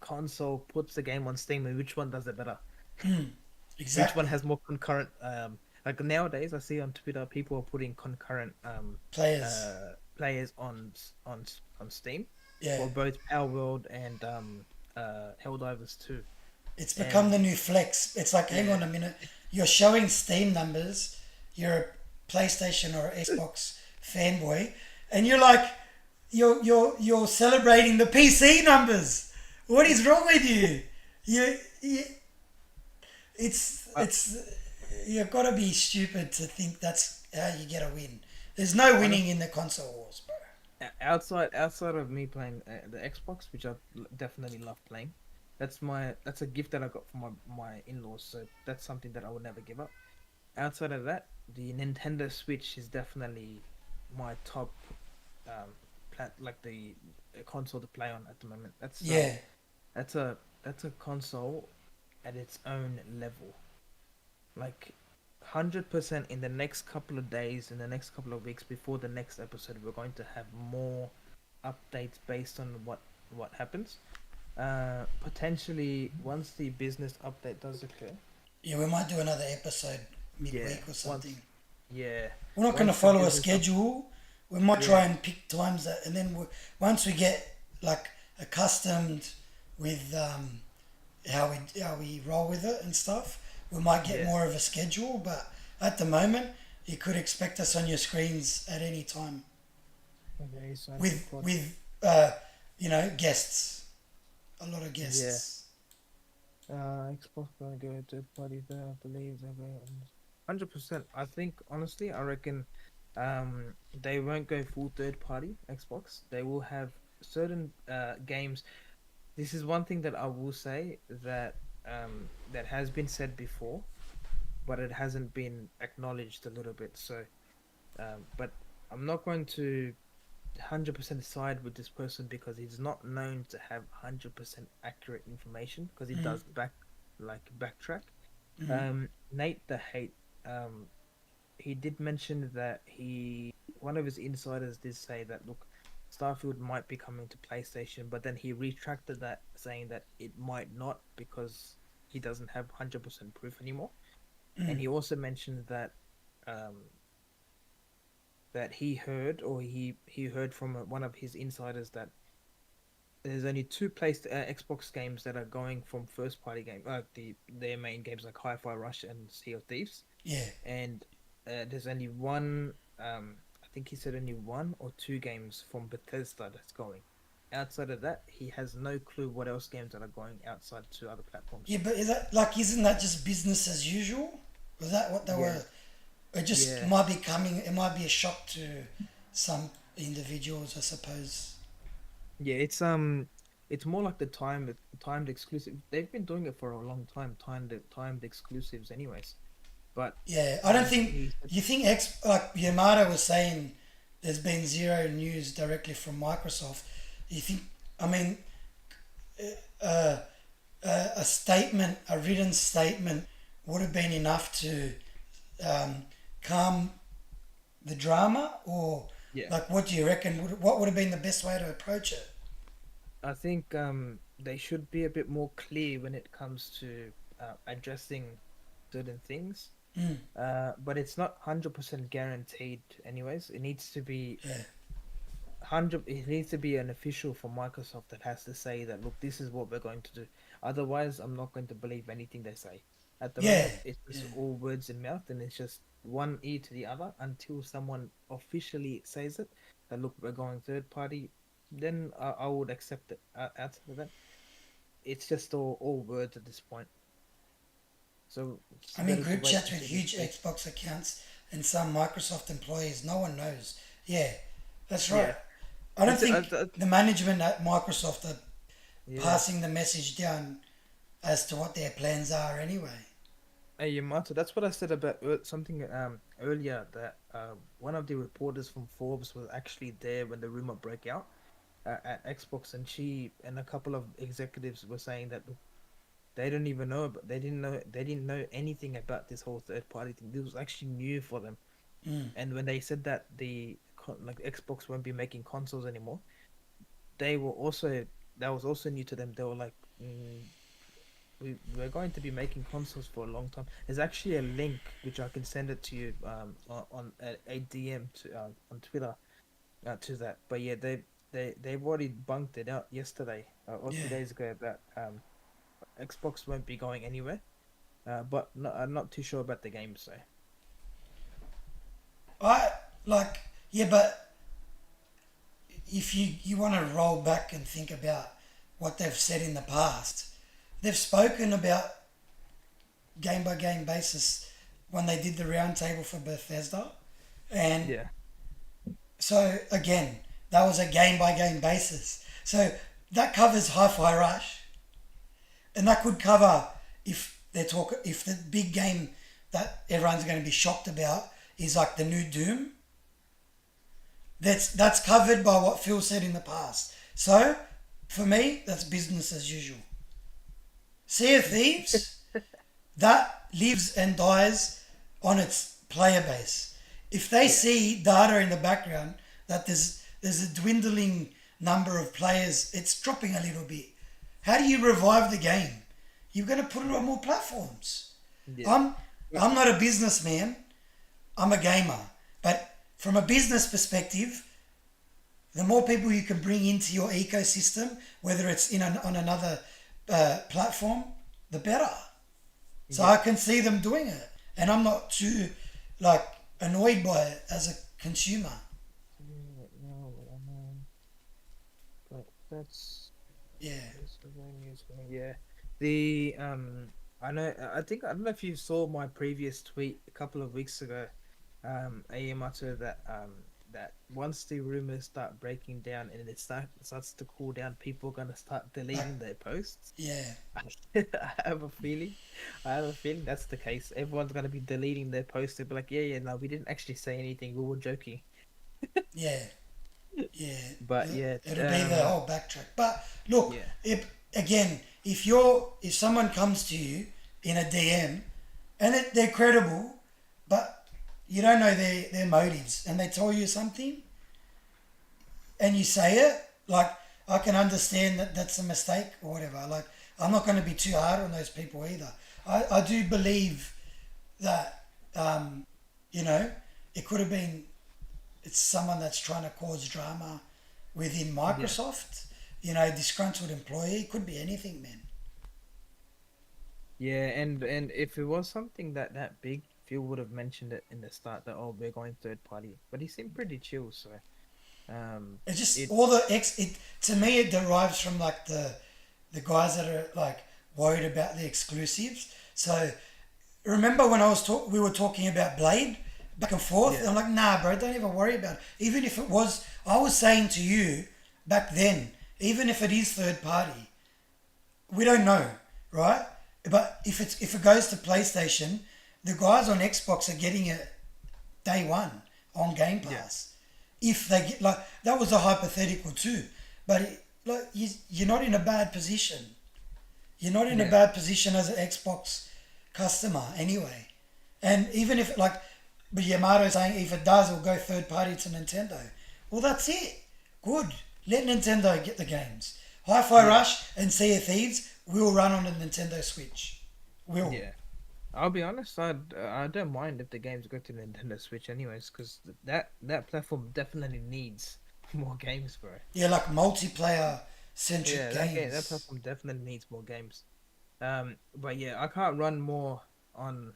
console puts the game on Steam and which one does it better? Which one Exactly. has more concurrent like nowadays I see on Twitter people are putting concurrent Players. players on Steam Yeah. for both Power World and Helldivers 2. It's become And the new flex. It's like, hang yeah. on a minute, you're showing Steam numbers, you're a PlayStation or Xbox fanboy, and you're like, you're celebrating the PC numbers. What is wrong with you? It's Uh, you've got to be stupid to think that's how you get a win. There's no Honest, winning in the console wars, bro. outside of me playing the Xbox, which I definitely love playing, that's a gift that I got from my in-laws. So that's something that I would never give up. Outside of that, the Nintendo Switch is definitely my top like the console to play on at the moment. Yeah, That's a console at its own level. Like 100% in the next couple of days, in the next couple of weeks before the next episode, we're going to have more updates based on what happens. Potentially once the business update does occur. yeah. We might do another episode Yeah, midweek or something. once yeah, We're not going to once the follow a business up. schedule. We might try Yeah, and pick times that, and then once we get like accustomed with how we roll with it and stuff, we might get yeah. more of a schedule. But at the moment, you could expect us on your screens at any time Okay, so with pod. guests, a lot of Yeah. guests. Xbox gonna go to party there, I believe they're going 100%. I think honestly, I reckon they won't go full third party Xbox. They will have certain games. This is one thing that I will say that has been said before, but it hasn't been acknowledged a little bit. So, but I'm not going to 100% side with this person because he's not known to have 100% accurate information because he Mm, does backtrack. mm, Nate the Hate, um, he did mention that one of his insiders did say that look, Starfield might be coming to PlayStation, but then he retracted that, saying that it might not because he doesn't have 100% proof anymore. And mm. he also mentioned um, that he heard or he heard from one of his insiders that there's only two Xbox games that are going from first party game, their main games like Hi-Fi Rush and Sea of Thieves, Yeah, and there's only one. I think he said only one or two games from Bethesda that's going. Outside of that, he has no clue what else games that are going outside to other platforms. yeah. But isn't that just business as usual? Was that what they Yeah, were? It just yeah, might be coming. It might be a shock to some individuals, I suppose. yeah. It's more like the timed exclusive. They've been doing it for a long time, timed exclusives, anyways. But Yeah, I don't think he said, you think like Yamada was saying. There's been zero news directly from Microsoft. You think? I mean, uh, a statement, a written statement, would have been enough to um, calm the drama, or yeah. like, what do you reckon? What would have been the best way to approach it? I think they should be a bit more clear when it comes to addressing certain things. Mm, But it's not 100% guaranteed. Anyways, yeah, 100. It needs to be an official from Microsoft that has to say that look, this is what we're going to do. Otherwise, I'm not going to believe anything they say. At the yeah, moment, it's yeah. just all words in mouth, and it's just one ear to the other until someone officially says it. That look, we're going third party. Then I would accept it. Outside of that, it's just all words at this point. So it's I'm in better to group wait chats with until they huge speak. Xbox accounts and some Microsoft employees. No one knows. Yeah, that's right. Yeah, I don't it's think the management at Microsoft are yeah. passing the message down as to what their plans are anyway. Hey, Yamato, that's what I said about something earlier that one of the reporters from Forbes was actually there when the rumor broke out at Xbox, and she and a couple of executives were saying that they don't even know, but they didn't know anything about this whole third party thing. This was actually new for them. Mm. And when they said that like Xbox won't be making consoles anymore, they were also that was also new to them. They were like, we're going to be making consoles for a long time. There's actually a link which I can send it to you on a DM on Twitter to that. But yeah, they've already bunked it out yesterday or two Yeah. days ago about Xbox won't be going anywhere. But no, I'm not too sure about the game. So I like, yeah, but if you want to roll back and think about what they've said in the past, they've spoken about game by game basis when they did the roundtable for Bethesda. And Yeah. so again, that was a game by game basis. So that covers Hi-Fi Rush, and that could cover if the big game that everyone's going to be shocked about is like the new Doom. That's covered by what Phil said in the past. So for me, that's business as usual. Sea of Thieves, that lives and dies on its player base. If they Yeah. see data in the background that there's a dwindling number of players, it's dropping a little bit. How do you revive the game? You're going to put it on more platforms. Yeah. I'm But I'm not a businessman. I'm a gamer. But from a business perspective, the more people you can bring into your ecosystem, whether it's on another platform, the better. So yeah. I can see them doing it, and I'm not too like annoyed by it as a consumer. No, but that's Yeah, the way news going. Yeah. The I know. I don't know if you saw my previous tweet a couple of weeks ago. Amato that once the rumors start breaking down and starts to cool down, people are gonna start like deleting their posts. yeah, I have a feeling. I have a feeling that's the case. Everyone's gonna be deleting their posts. They'll be like, yeah, yeah, no, we didn't actually say anything. We were joking. yeah, yeah. But yeah, It'll be the whole backtrack. But look, yeah, if someone comes to you in a DM and they're credible, but you don't know their motives, and they tell you something, and you say it, like I can understand that that's a mistake or whatever. Like I'm not going to be too hard on those people either. I do believe that you know it could have been it's someone that's trying to cause drama within yeah, Microsoft. You know, disgruntled employee, could be anything, man. yeah. And if it was something that big, Phil would have mentioned it in the start that oh we're going third party. But he seemed pretty chill, so um, It's just it all the it to me it derives from like the guys that are like worried about the exclusives. So remember when we were talking about Blade back and forth? yeah, I'm like, nah, bro, don't even worry about it. Even if it was, I was saying to you back then, even if it is third party, we don't know, right? But if it goes to PlayStation, the guys on Xbox are getting it day one on Game yeah, Pass. If they get like that was a hypothetical too, but you're not in a bad position. You're not in a yeah, bad position as an Xbox customer anyway. And even if like, but Yamato saying if it does, it'll go third party to Nintendo. Well, that's it. Good. Let Nintendo get the games. Hi-Fi yeah, Rush and Sea of Thieves will run on the Nintendo Switch. Will. yeah. I'll be honest, I don't mind if the games go to Nintendo Switch anyways, because that platform definitely needs more games, bro. Yeah, like multiplayer centric Yeah, that games. platform definitely needs more games. But yeah, I can't run more on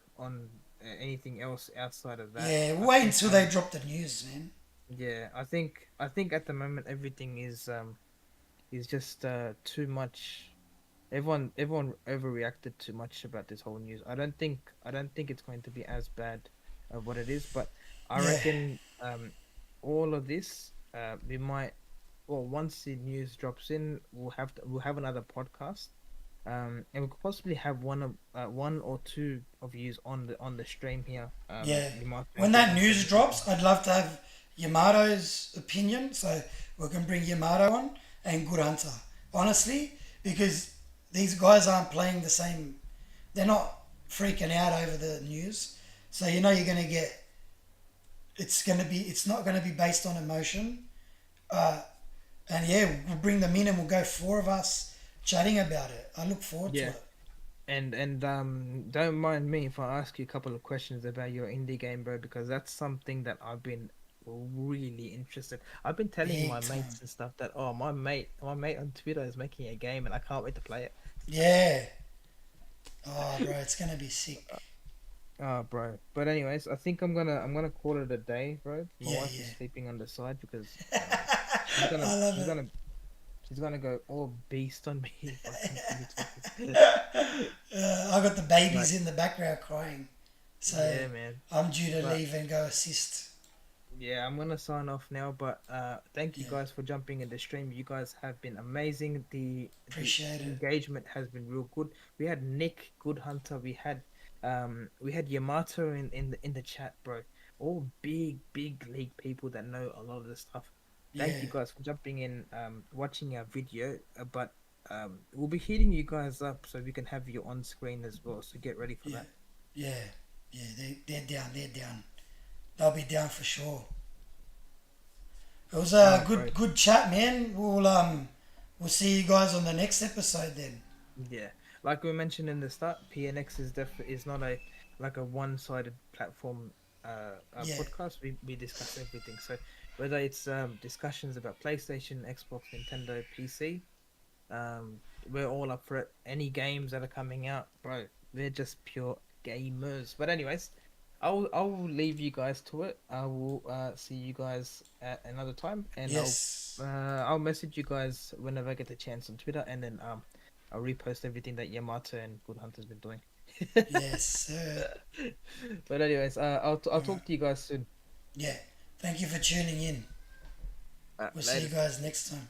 anything else outside of that. Yeah, I wait think until they drop the news, man. yeah, I think at the moment everything is just too much. Everyone overreacted too much about this whole news. I don't think it's going to be as bad of what it is, but I Yeah, reckon all of this we might well once the news drops in we'll have another podcast and we could possibly have one or two of yous on the stream here. yeah. You might be When able to that answer news anything. drops, I'd love to have Yamato's opinion, so we can bring Yamato on and Good Hunter. Honestly, because these guys aren't playing the same. They're not freaking out over the news, so you know you're gonna get. It's gonna be. It's not gonna be based on emotion. Uh, and yeah, we'll bring them in and we'll go four of us chatting about it. I look forward to Yeah. it. And don't mind me if I ask you a couple of questions about your indie game, bro, because that's something that I've been really interested. I've been telling my Big time. mates and stuff that oh my mate on Twitter is making a game and I can't wait to play it. Yeah. Oh, bro, it's gonna be sick. Oh, bro. But anyways, I think I'm gonna call it a day, bro. My Yeah, wife is yeah. sleeping on the side because she's gonna I love she's it. gonna she's gonna go all beast on me if I continue talking. I got the babies Like in the background crying, so yeah, man. I'm due to But leave and go assist. Yeah, I'm gonna sign off now, but thank you Yeah, guys for jumping in the stream. You guys have been amazing. The appreciate it. engagement has been real good. We had Nick, Good Hunter. We had Yamato in the chat, bro. All big league people that know a lot of this stuff. Thank Yeah, you guys for jumping in, watching our video. But we'll be hitting you guys up so we can have you on screen as well. So get ready for yeah, that. yeah, yeah. They're down. They're down. They'll be down for sure. It was All a right, bro. good chat, man. We'll see you guys on the next episode then. Yeah, like we mentioned in the start, PNX is not a like a one-sided platform Yeah, podcast. We discuss everything. So whether it's discussions about PlayStation, Xbox, Nintendo, PC, we're all up for it. Any games that are coming out, bro, we're just pure gamers. But anyways, I'll leave you guys to it. I will see you guys at another time, and yes, I'll message you guys whenever I get the chance on Twitter, and then I'll repost everything that Yamato and Good Hunter's been doing. yes, sir. But anyways, I'll All right. talk to you guys soon. Yeah. Thank you for tuning in. We'll see you Later. guys next time.